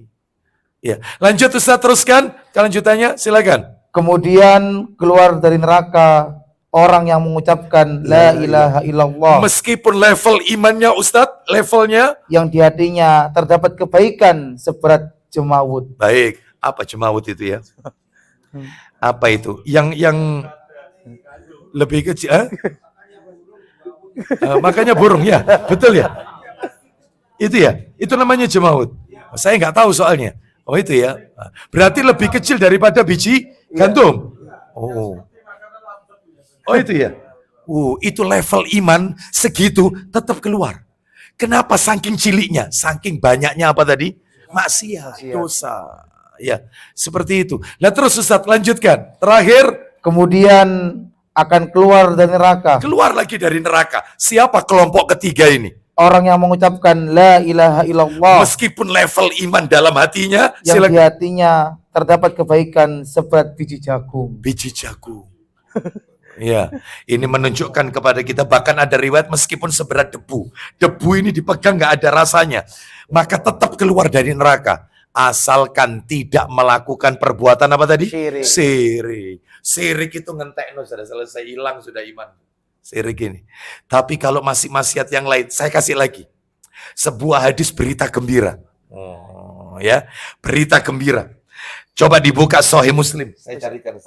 Ya, lanjut Ustaz, teruskan kelanjutannya, silakan. Kemudian keluar dari neraka orang yang mengucapkan la ilaha illallah. Meskipun level imannya Ustadz, levelnya yang di hatinya terdapat kebaikan seberat jemawut. baik. Apa jemawut itu ya? Apa itu? Yang lebih kecil? Makanya burung ya, betul ya? Itu ya, itu namanya jemawut. Saya nggak tahu soalnya. Oh itu ya. Berarti lebih kecil daripada biji gandum. Oh itu ya. Itu level iman segitu tetap keluar. Kenapa saking ciliknya? Saking banyaknya apa tadi? Maksiat, dosa. Ya, seperti itu. Nah terus Ustaz lanjutkan. Terakhir, Kemudian akan keluar dari neraka keluar lagi dari neraka. Siapa kelompok ketiga ini? orang yang mengucapkan la ilaha illallah Meskipun level iman dalam hatinya, yang di silakan. hatinya terdapat kebaikan seberat biji jagung. Biji jagung. Ya, ini menunjukkan kepada kita bahkan ada riwayat meskipun seberat debu. Debu ini dipegang nggak ada rasanya, maka tetap keluar dari neraka. Asalkan tidak melakukan perbuatan apa tadi? Syirik. Sirik itu ngentekno sudah selesai, hilang sudah iman. Sirik ini. Tapi kalau masih maksiat yang lain, saya kasih lagi. Sebuah hadis berita gembira. Ya, berita gembira. Coba dibuka Sahih Muslim. Saya carikan.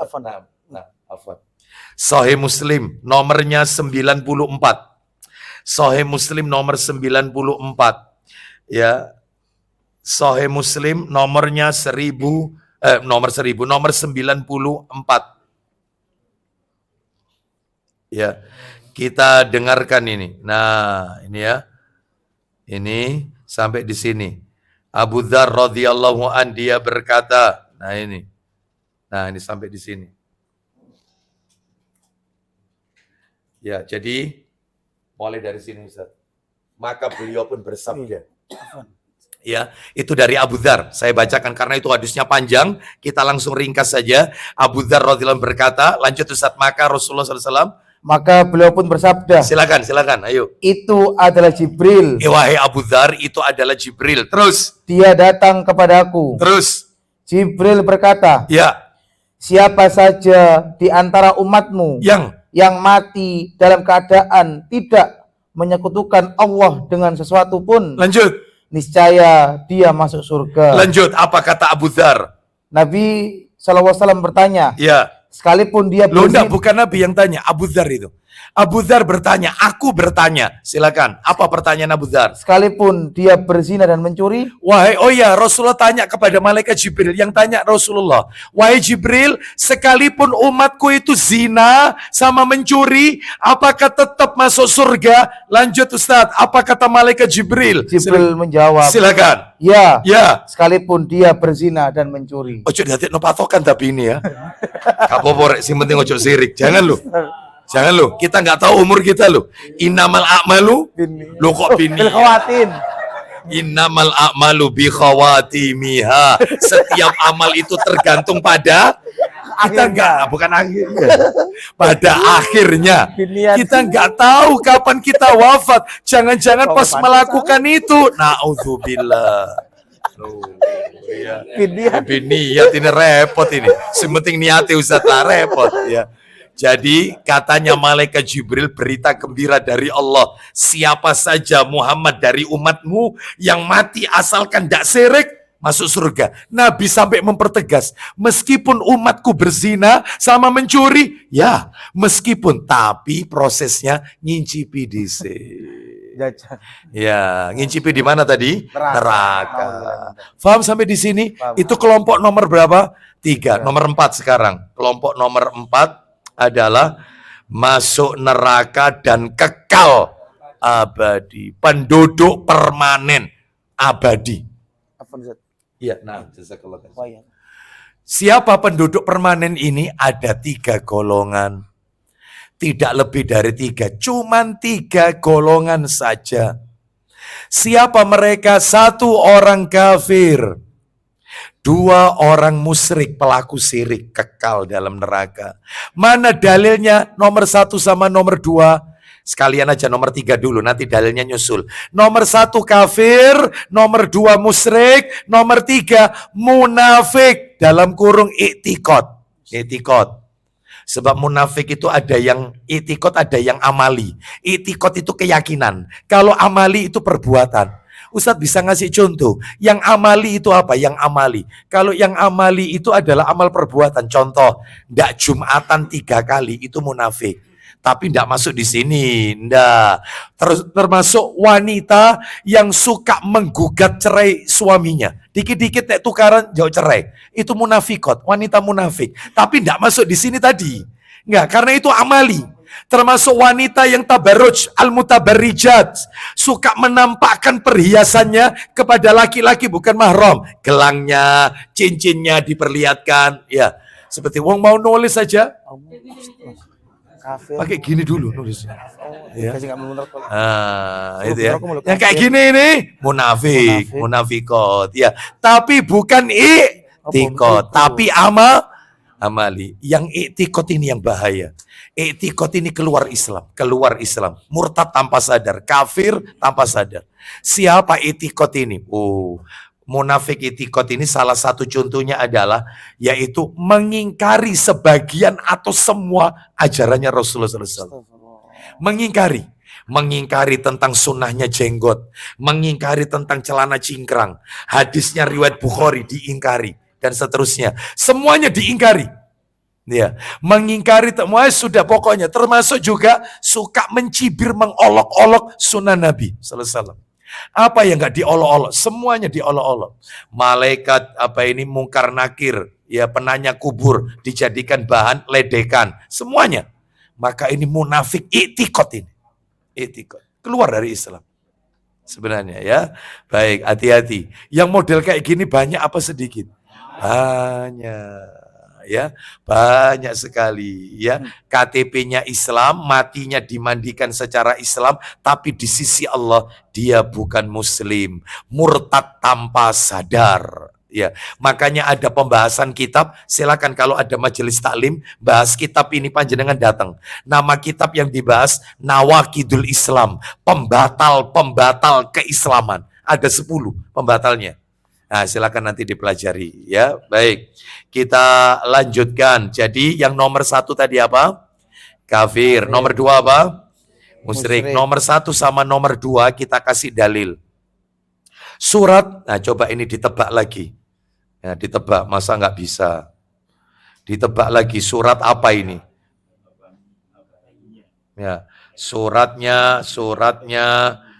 Afwan. Sahih Muslim nomornya 94. Sahih Muslim nomor 94. Ya. Sahih Muslim nomornya nomor 94. Ya. Kita dengarkan ini. Nah, ini ya. Ini sampai di sini. Abu Dzar radhiyallahu an dia berkata, nah ini sampai di sini. Ya, jadi mulai dari sini Ustaz. Maka beliau pun bersabda. Ya, itu dari Abu Dzar. Saya bacakan karena itu hadisnya panjang. Kita langsung ringkas saja. Abu Dzar radhiyallahu anhu berkata, lanjut Ustaz, maka Rasulullah SAW. Maka beliau pun bersabda, Silakan, ayo. itu adalah Jibril. Wahai Abu Dzar, itu adalah Jibril. Terus. Dia datang kepadaku. Terus. Jibril berkata, Ya. siapa saja di antara umatmu yang mati dalam keadaan tidak menyekutukan Allah dengan sesuatu pun, Lanjut. niscaya dia masuk surga. Lanjut. Apa kata Abu Dzar? Nabi SAW bertanya, Ya. sekalipun dia Loh, enggak, bukan Nabi yang tanya, Abu Dzar itu. Abu Dzar bertanya, aku bertanya. Silakan. Apa pertanyaan Abu Dzar? sekalipun dia berzina dan mencuri, Rasulullah tanya kepada malaikat Jibril, yang tanya Rasulullah, wahai Jibril, sekalipun umatku itu zina sama mencuri, apakah tetap masuk surga? Lanjut Ustaz, apa kata malaikat Jibril? Jibril menjawab, Silakan. ya, Ya. sekalipun dia berzina dan mencuri. Ojo dihati-no patokan tapi ini ya. Gak apa-apa, sing penting ojo sirik. Jangan lu. Kita nggak tahu umur kita lu. Innamal a'malu. Lu kok bini? Khawatin. Innamal a'malu bi khawatimiha. Setiap amal itu tergantung pada kita bukan akhirnya. Pada akhirnya. Kita nggak tahu kapan kita wafat. Jangan-jangan pas melakukan itu. Na'udzubillah. Niat ini repot ini. Sementing niati Ustaz lah repot ya. Jadi katanya malaikat Jibril berita gembira dari Allah. Siapa saja Muhammad dari umatmu yang mati asalkan tidak syirik masuk surga. Nabi sampai mempertegas, meskipun umatku berzina sama mencuri, ya meskipun, tapi prosesnya ngincipi dhisik. Ya, ngincipi di mana tadi? Neraka. Paham sampai di sini? Paham. Itu kelompok nomor berapa? 3. Nomor 4 sekarang. Kelompok nomor 4 adalah masuk neraka dan kekal abadi. Penduduk permanen abadi. Iya, nah, jazakallah. Siapa penduduk permanen ini? Ada 3 golongan. Tidak lebih dari 3, cuman 3 golongan saja. Siapa mereka? 1 orang kafir, 2 orang musyrik, pelaku syirik, kekal dalam neraka. Mana dalilnya nomor 1 sama nomor 2? Sekalian aja nomor 3 dulu, nanti dalilnya nyusul. Nomor 1 kafir, nomor 2 musyrik, nomor 3 munafik, dalam kurung i'tikad. I'tikad. Sebab munafik itu ada yang i'tikad, ada yang amali. I'tikad itu keyakinan. Kalau amali itu perbuatan. Ustadz bisa ngasih contoh. Yang amali itu apa? Yang amali. Kalau yang amali itu adalah amal perbuatan. Contoh, ndak Jumatan 3 kali itu munafik. Tapi ndak masuk di sini, ndak. Termasuk wanita yang suka menggugat cerai suaminya. Dikit-dikit nek tukaran jauh cerai. Itu munafikot, wanita munafik. Tapi ndak masuk di sini tadi. Enggak, karena itu amali. Termasuk wanita yang tabarruj, al-mutabarrijat, suka menampakkan perhiasannya kepada laki-laki bukan mahram. Gelangnya, cincinnya diperlihatkan. Ya, seperti wong mau nulis saja. Pakai gini dulu nulisnya. Ya. Itu ya. Yang kayak gini ini munafik, munafikot. Ya, tapi bukan i'tikad, tapi amali. Yang i'tikad ini yang bahaya. I'tikad ini keluar Islam, murtad tanpa sadar, kafir tanpa sadar. Siapa i'tikad ini? Munafik i'tikad ini salah satu contohnya adalah yaitu mengingkari sebagian atau semua ajarannya Rasulullah SAW. Mengingkari tentang sunnahnya jenggot, mengingkari tentang celana cingkrang, hadisnya riwayat Bukhari diingkari dan seterusnya. Semuanya diingkari. Ya, mengingkari semua sudah pokoknya, termasuk juga suka mencibir, mengolok-olok sunnah Nabi sallallahu alaihi wasallam. Apa yang enggak diolok-olok? Semuanya diolok-olok. Malaikat mungkar nakir, ya penanya kubur dijadikan bahan ledekan, semuanya. Maka ini munafik i'tikad ini. I'tikad. Keluar dari Islam. Sebenarnya ya. Baik, hati-hati. Yang model kayak gini banyak apa sedikit? Banyak. Ya, banyak sekali ya. KTP-nya Islam, matinya dimandikan secara Islam, tapi di sisi Allah dia bukan muslim, murtad tanpa sadar. Ya, makanya ada pembahasan kitab. Silakan kalau ada majelis taklim bahas kitab ini panjenengan datang. Nama kitab yang dibahas Nawaqidul Islam, pembatal keislaman. Ada 10 pembatalnya. Nah, silakan nanti dipelajari ya. Baik, kita lanjutkan. Jadi yang nomor 1 tadi apa? Kafir. Nomor 2 apa? Musyrik. Nomor 1 sama nomor 2 kita kasih dalil. Surat, nah coba ini ditebak lagi. Ya, ditebak, masa nggak bisa? Ditebak lagi, surat apa ini? Ya, suratnya,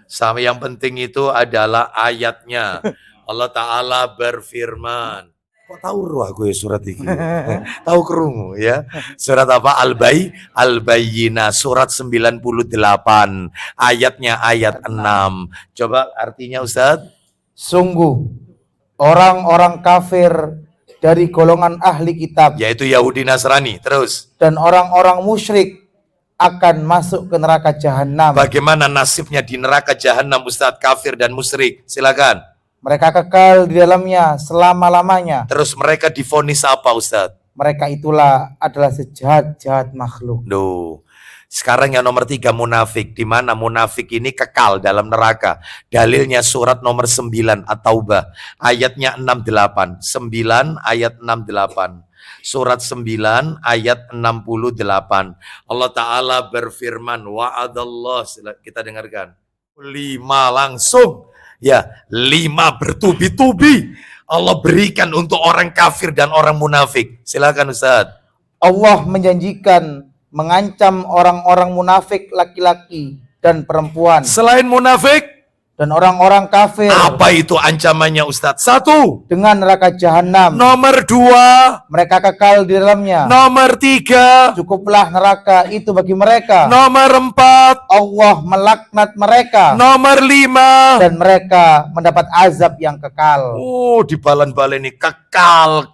sama yang penting itu adalah ayatnya. Allah Ta'ala berfirman. Kok tahu roh aku ya surat ini? Tahu kerungu ya. Surat apa? Al-Bayyinah. Surat 98. Ayatnya ayat 6. Coba artinya Ustaz. Sungguh orang-orang kafir dari golongan ahli kitab, yaitu Yahudi Nasrani. Terus. Dan orang-orang musyrik akan masuk ke neraka jahanam. Bagaimana nasibnya di neraka jahanam Ustaz, kafir dan musyrik? Silakan. Mereka kekal di dalamnya selama-lamanya. Terus mereka divonis apa Ustaz? Mereka itulah adalah sejahat-jahat makhluk. Sekarang yang nomor 3 munafik. Di mana munafik ini kekal dalam neraka. Dalilnya surat nomor 9 At-Taubah. Ayatnya 68. 9 ayat 68. Surat 9 ayat 68. Allah Ta'ala berfirman. Wa'adallah. Kita dengarkan. 5 langsung. Ya, 5 bertubi-tubi Allah berikan untuk orang kafir dan orang munafik. Silakan Ustaz. Allah menjanjikan mengancam orang-orang munafik laki-laki dan perempuan. Selain munafik Dan orang-orang kafir. Apa itu ancamannya Ustadz? 1. Dengan neraka jahanam. Nomor 2. Mereka kekal di dalamnya. Nomor 3. Cukuplah neraka itu bagi mereka. Nomor 4. Allah melaknat mereka. Nomor 5. Dan mereka mendapat azab yang kekal. Oh, dibalen-baleni kekal.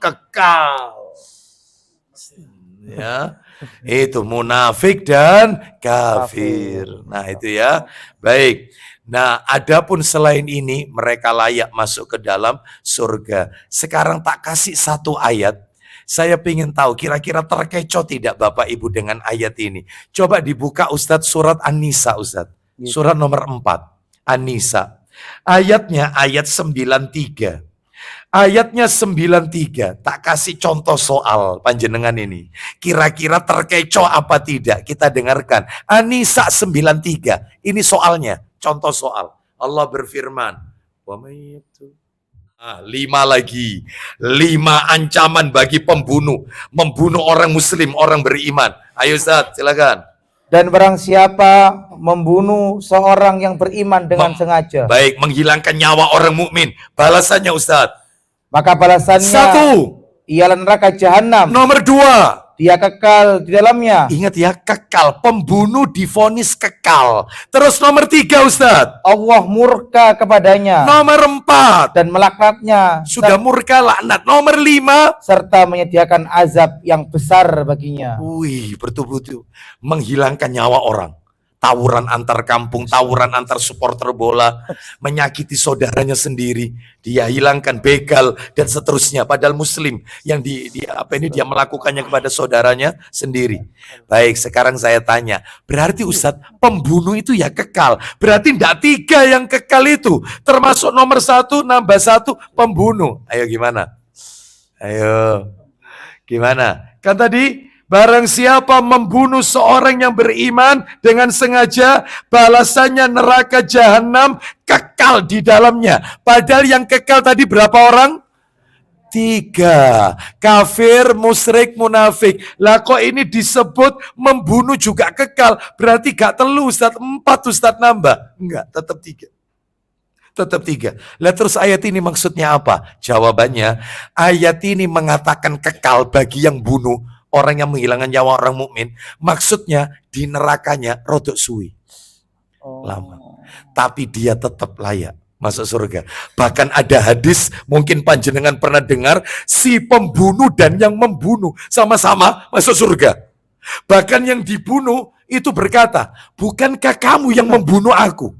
Ya. Itu munafik dan kafir. Nah, itu ya. Baik. Nah, adapun selain ini mereka layak masuk ke dalam surga. Sekarang tak kasih satu ayat. Saya ingin tahu kira-kira terkecoh tidak Bapak Ibu dengan ayat ini. Coba dibuka Ustadz surat An-Nisa Ustadz. Surat nomor 4. An-Nisa. Ayatnya ayat 93. Ayatnya 93. Tak kasih contoh soal panjenengan ini. Kira-kira terkecoh apa tidak? Kita dengarkan. An-Nisa 93. Ini soalnya. Contoh soal. Allah berfirman. 5 lagi. 5 ancaman bagi pembunuh. Membunuh orang muslim, orang beriman. Ayo Ustaz, silakan. Dan barang siapa membunuh seorang yang beriman dengan sengaja. Baik, menghilangkan nyawa orang mukmin. Balasannya Ustaz. Maka balasannya 1. ialah neraka jahanam. Nomor 2. Dia kekal di dalamnya. Ingat ya, kekal. Pembunuh divonis kekal. Terus nomor 3 Ustaz. Allah murka kepadanya. Nomor 4. Dan melaknatnya. Sudah murka laknat. Nomor 5. Serta menyediakan azab yang besar baginya. Wih, betul-betul. Menghilangkan nyawa orang. Tawuran antar kampung, tawuran antar supporter bola, menyakiti saudaranya sendiri, dia hilangkan begal dan seterusnya. Padahal muslim yang dia melakukannya kepada saudaranya sendiri. Baik, sekarang saya tanya, berarti Ustadz pembunuh itu ya kekal. Berarti tidak 3 yang kekal itu, termasuk nomor 1 nambah 1 pembunuh. Ayo gimana? Ayo gimana? Kan tadi barang siapa membunuh seorang yang beriman dengan sengaja, balasannya neraka jahanam, kekal di dalamnya. Padahal yang kekal tadi berapa orang? 3. Kafir, musyrik, munafik. Lah kok ini disebut membunuh juga kekal? Berarti gak telu Ustaz, 4 Ustaz nambah. Enggak, tetap 3. Tetap 3. Lah terus ayat ini maksudnya apa? Jawabannya, ayat ini mengatakan kekal bagi yang bunuh, orang yang menghilangkan nyawa orang mukmin, maksudnya di nerakanya rodok suwi. Lama. Tapi dia tetap layak masuk surga. Bahkan ada hadis, mungkin panjenengan pernah dengar, si pembunuh dan yang membunuh sama-sama masuk surga. Bahkan yang dibunuh itu berkata, bukankah kamu yang membunuh aku?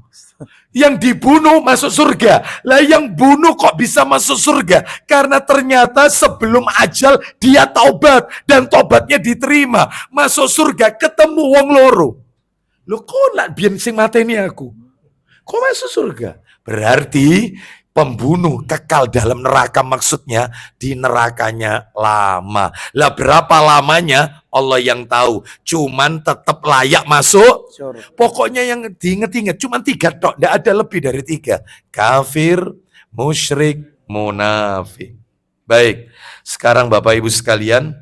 Yang dibunuh masuk surga. Lah yang bunuh kok bisa masuk surga? Karena ternyata sebelum ajal dia taubat dan taubatnya diterima. Masuk surga ketemu wong loro. Loh kok nak biyen sing mateni aku? Kok masuk surga? Berarti pembunuh kekal dalam neraka, maksudnya di nerakanya lama. Lah berapa lamanya Allah yang tahu. Cuman tetap layak masuk. Pokoknya yang diinget-inget cuman 3 tok, tidak ada lebih dari 3. Kafir, musyrik, munafik. Baik, sekarang Bapak Ibu sekalian,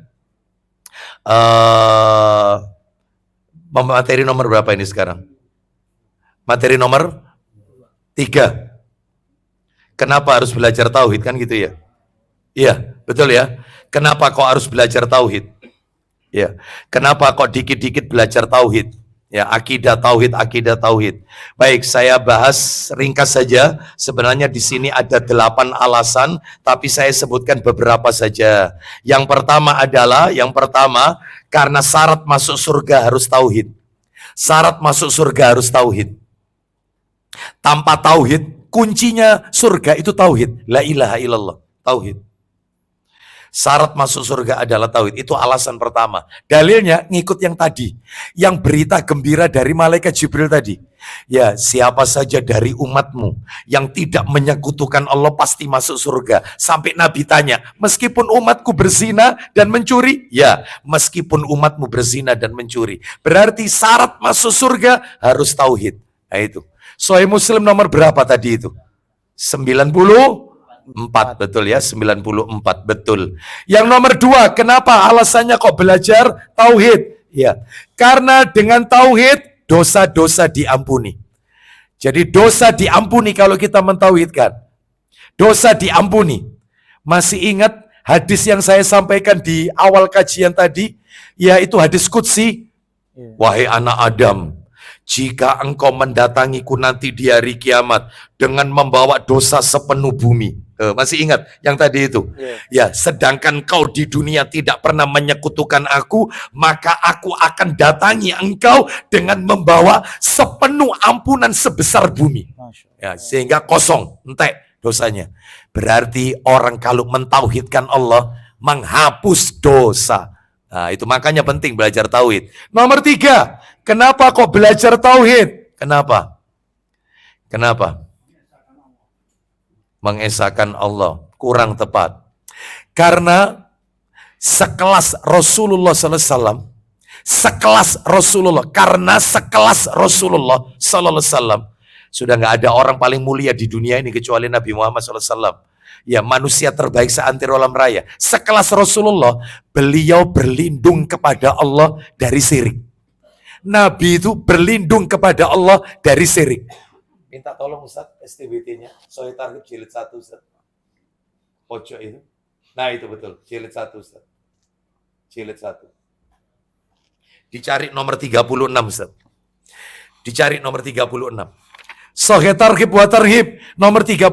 materi nomor berapa ini sekarang? Materi nomor 3. Kenapa harus belajar tauhid, kan gitu ya? Iya, betul ya. Kenapa kok harus belajar tauhid? Ya, kenapa kok dikit-dikit belajar tauhid? Ya, akidah tauhid, akidah tauhid. Baik, saya bahas ringkas saja. Sebenarnya di sini ada 8 alasan, tapi saya sebutkan beberapa saja. Yang pertama adalah, karena syarat masuk surga harus tauhid. Syarat masuk surga harus tauhid. Tanpa tauhid, kuncinya surga itu tauhid. La ilaha illallah, tauhid. Syarat masuk surga adalah tauhid. Itu alasan pertama. Dalilnya ngikut yang tadi, yang berita gembira dari malaikat Jibril tadi. Ya, siapa saja dari umatmu yang tidak menyekutukan Allah pasti masuk surga. Sampai Nabi tanya, meskipun umatku berzina dan mencuri? Ya, meskipun umatmu berzina dan mencuri. Berarti syarat masuk surga harus tauhid. Nah itu. Sahih Muslim nomor berapa tadi itu? 94, betul ya, 94, betul. Yang nomor 2, kenapa alasannya kok belajar tauhid? Ya, karena dengan tauhid dosa-dosa diampuni. Jadi dosa diampuni kalau kita mentauhidkan. Dosa diampuni. Masih ingat hadis yang saya sampaikan di awal kajian tadi? Yaitu hadis qudsi. Wahai anak Adam, jika engkau mendatangiku nanti di hari kiamat dengan membawa dosa sepenuh bumi. Masih ingat yang tadi itu? Ya, sedangkan kau di dunia tidak pernah menyekutukan aku, maka aku akan datangi engkau dengan membawa sepenuh ampunan sebesar bumi. Ya, sehingga kosong, entek dosanya. Berarti orang kalau mentauhidkan Allah, menghapus dosa. Nah, itu makanya penting belajar tauhid. Nomor 3, kenapa kok belajar tauhid? Kenapa? Mengesahkan Allah, kurang tepat. Karena sekelas Rasulullah SAW, karena sekelas Rasulullah SAW, sudah nggak ada orang paling mulia di dunia ini kecuali Nabi Muhammad SAW. Ya, manusia terbaik seantero alam raya. Sekelas Rasulullah, beliau berlindung kepada Allah dari syirik. Nabi itu berlindung kepada Allah dari syirik. Minta tolong Ustaz, STBT-nya. Soal target jilid 1 Ustaz. Pojok itu. Nah itu betul, jilid 1 Ustaz. Jilid 1. Dicari nomor 36 Ustaz. Dicari nomor 36. Sahih targhib wa tarhib nomor 36.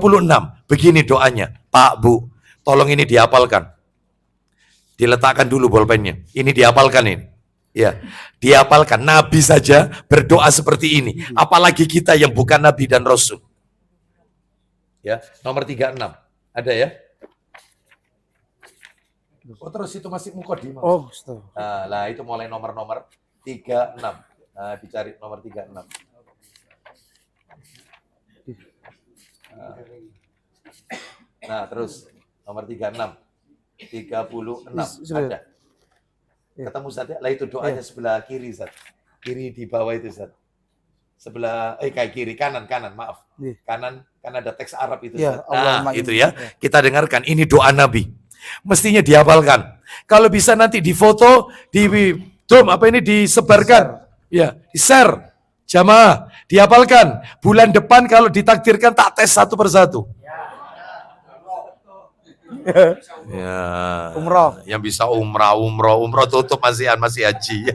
Begini doanya. Pak, Bu, tolong ini dihafalkan. Diletakkan dulu bolpennya. Ini dihafalkan ini. Ya, dihafalkan. Nabi saja berdoa seperti ini. Apalagi kita yang bukan Nabi dan Rasul. Ya, nomor 36. Ada ya? Oh, terus itu masih mukadimah. Oh, nah, itu mulai nomor-nomor 36. Nah, dicari nomor 36. Nah, terus nomor 36. 36 ada. Ketemu Ustaz ya? Lah itu doanya sebelah kiri Ustaz. Kiri di bawah itu Ustaz. Sebelah kayak kiri, kanan, maaf. Kanan kan ada teks Arab itu Ustaz. Nah, itu ya. Kita dengarkan ini doa Nabi. Mestinya dihafalkan. Kalau bisa nanti difoto, disebarkan. Ya, di-share. Jamaah, dihafalkan. Bulan depan kalau ditakdirkan tak tes satu persatu. Ya. Umroh. Yang bisa umroh tutup masih haji.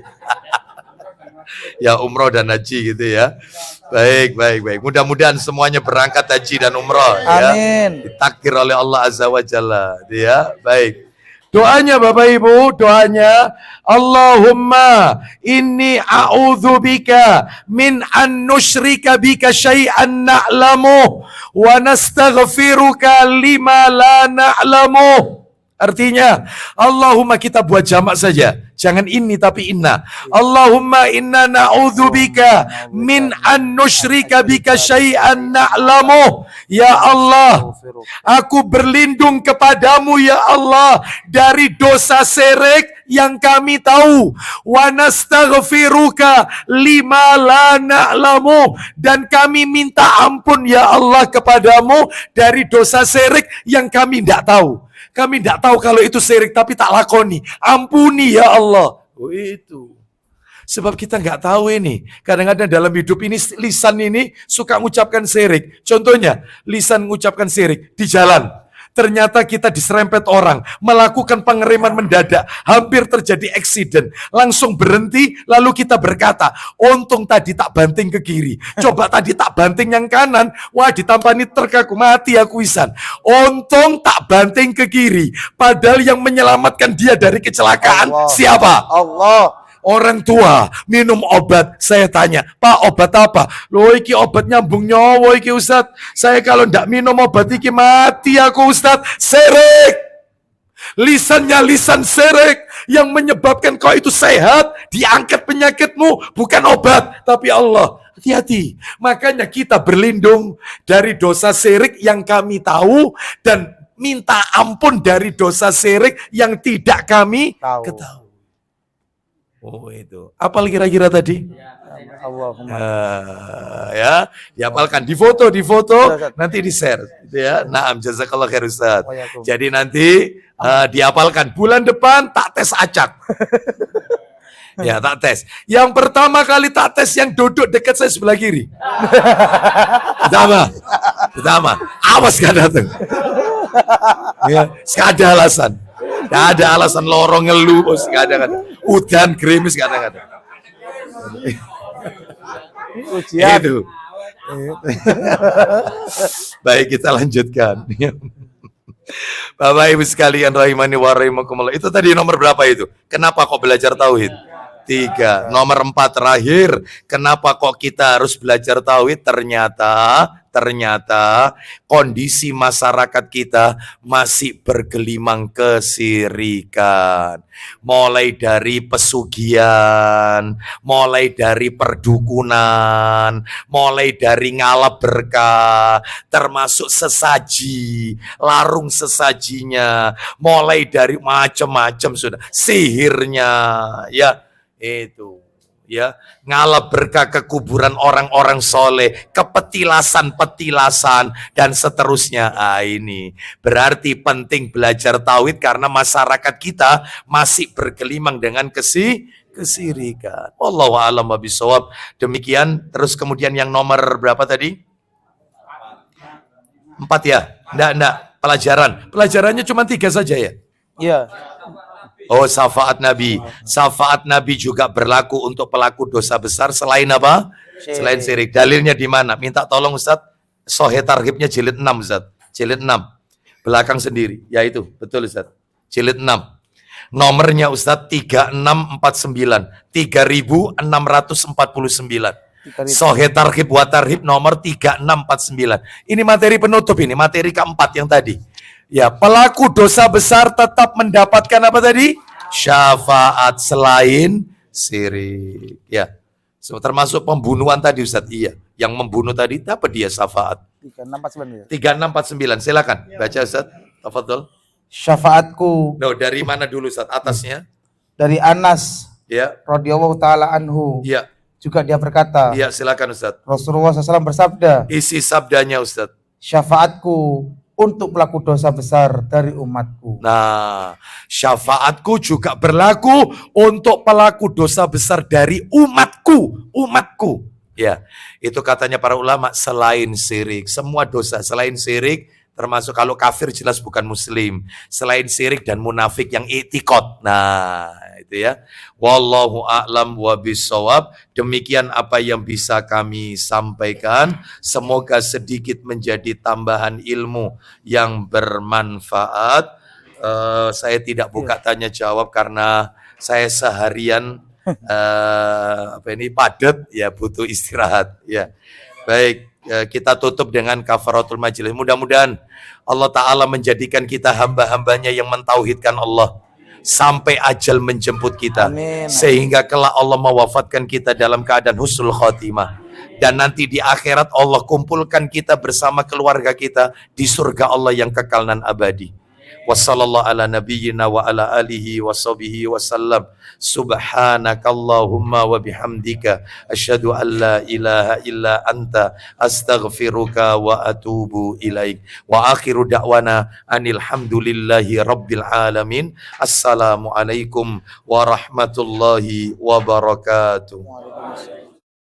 Ya umroh dan haji gitu ya. Baik. Mudah-mudahan semuanya berangkat haji dan umroh. Amin. Ya. Ditakdir oleh Allah Azza wa Jalla. Ya, baik. Doanya Bapak Ibu, doanya Allahumma inni a'udzubika min an nusyrika bika syai'an na'lamu wa nastaghfiruka lima la na'lamu. Artinya, Allahumma kita buat jamak saja. Jangan ini tapi inna. Allahumma inna na'udzubika min an nusyrika bika syai'an na'lamu. Ya Allah, aku berlindung kepadamu ya Allah dari dosa syirik yang kami tahu. Wa nastaghfiruka lima la na'lamu. Dan kami minta ampun ya Allah kepadamu dari dosa syirik yang kami tidak tahu. Kami tidak tahu kalau itu syirik tapi tak lakoni. Ampuni ya Allah. Oh itu. Sebab kita nggak tahu ini. Kadang-kadang dalam hidup ini lisan ini suka mengucapkan syirik. Contohnya lisan mengucapkan syirik di jalan. Ternyata kita diserempet orang, melakukan pengereman mendadak, hampir terjadi eksiden. Langsung berhenti, lalu kita berkata, untung tadi tak banting ke kiri. Coba tadi tak banting yang kanan, wah ditampani truk aku, mati aku wisan. Untung tak banting ke kiri. Padahal yang menyelamatkan dia dari kecelakaan, Allah. Siapa? Allah. Orang tua minum obat, saya tanya, Pak obat apa? Loh iki obat nyambung nyawa iki Ustaz. Saya kalau ndak minum obat iki mati aku Ustaz. Syirik. Lisannya lisan syirik yang menyebabkan kau itu sehat, diangkat penyakitmu, bukan obat, tapi Allah. Hati-hati. Makanya kita berlindung dari dosa syirik yang kami tahu dan minta ampun dari dosa syirik yang tidak kami ketahui. Oh itu. Apal kira-kira tadi? Ya, dihafalkan, difoto, nanti di-share, gitu ya. Naam, jazakallah khair Ustaz. Jadi nanti dihafalkan bulan depan tak tes acak. Ya, tak tes. Yang pertama kali tak tes yang duduk dekat saya sebelah kiri. Pertama. Awas gak datang. Ya, gak ada alasan. Gak ada alasan lorong ngeluh, bos. Gak ada. Udan, gerimis, gak ada. Ujian. Itu. Baik, kita lanjutkan. Bapak Ibu sekalian rahimani wa rahimakumullah. Itu tadi nomor berapa itu? Kenapa kok belajar tauhid? 3. Nomor 4 terakhir, kenapa kok kita harus belajar tauhid? Ternyata kondisi masyarakat kita masih bergelimang kesirikan. Mulai dari pesugihan, mulai dari perdukunan, mulai dari ngalap berkah, termasuk sesaji, larung sesajinya, mulai dari macam-macam sudah, sihirnya, ya. Itu ya, ngalap berkah ke kuburan orang-orang soleh, kepetilasan dan seterusnya. Ini berarti penting belajar tauhid karena masyarakat kita masih bergelimang dengan kesirikan. Wallahu a'lam bishawab. Demikian. Terus kemudian yang nomor berapa tadi? 4 ya? Enggak. Pelajarannya cuma 3 saja ya? Iya. Oh, syafaat Nabi. Syafaat Nabi juga berlaku untuk pelaku dosa besar selain apa? Selain syirik. Dalilnya di mana? Minta tolong Ustaz. Sahih Targhibnya jilid 6 Ustaz. Jilid 6. Belakang sendiri. Ya itu, betul Ustaz. Jilid 6. Nomornya Ustaz 3649. 3649. Sahih Targhib wa Tarhib nomor 3649. Ini materi penutup ini, materi keempat yang tadi. Ya, pelaku dosa besar tetap mendapatkan apa tadi? Syafaat selain syirik. Ya, termasuk pembunuhan tadi Ustaz. Iya, yang membunuh tadi dapat dia syafaat. 3649. 3649. Silakan baca Ustaz. Tafadhol. Syafaatku. No, dari mana dulu Ustaz? Atasnya? Dari Anas. Ya. Radhiyallahu taala anhu. Ya. Juga dia berkata. Ya, silakan Ustaz. Rasulullah SAW bersabda. Isi sabdanya Ustaz. Syafaatku untuk pelaku dosa besar dari umatku. Nah, syafaatku juga berlaku untuk pelaku dosa besar dari umatku. Ya, itu katanya para ulama selain syirik. Semua dosa selain syirik, termasuk kalau kafir jelas bukan muslim. Selain syirik dan munafik yang i'tiqad. Nah, itu ya. Wallahu a'lam wa bishawab. Demikian apa yang bisa kami sampaikan. Semoga sedikit menjadi tambahan ilmu yang bermanfaat. Saya tidak buka tanya jawab karena saya seharian padat ya, butuh istirahat ya. Baik, kita tutup dengan kafaratul majelis. Mudah-mudahan Allah Ta'ala menjadikan kita hamba-hambanya yang mentauhidkan Allah sampai ajal menjemput kita. Amin. Sehingga kelak Allah mewafatkan kita dalam keadaan husnul khotimah. Dan nanti di akhirat Allah kumpulkan kita bersama keluarga kita di surga Allah yang kekal dan abadi. Wassallallahu ala nabiyyina wa ala alihi wa sahbihi wasallam. Subhanakallahumma wa bihamdika asyhadu an la ilaha illa anta astaghfiruka wa atubu ilaik. Wa akhiru da'wana anil hamdulillahi rabbil alamin. Assalamualaikum warahmatullahi wabarakatuh.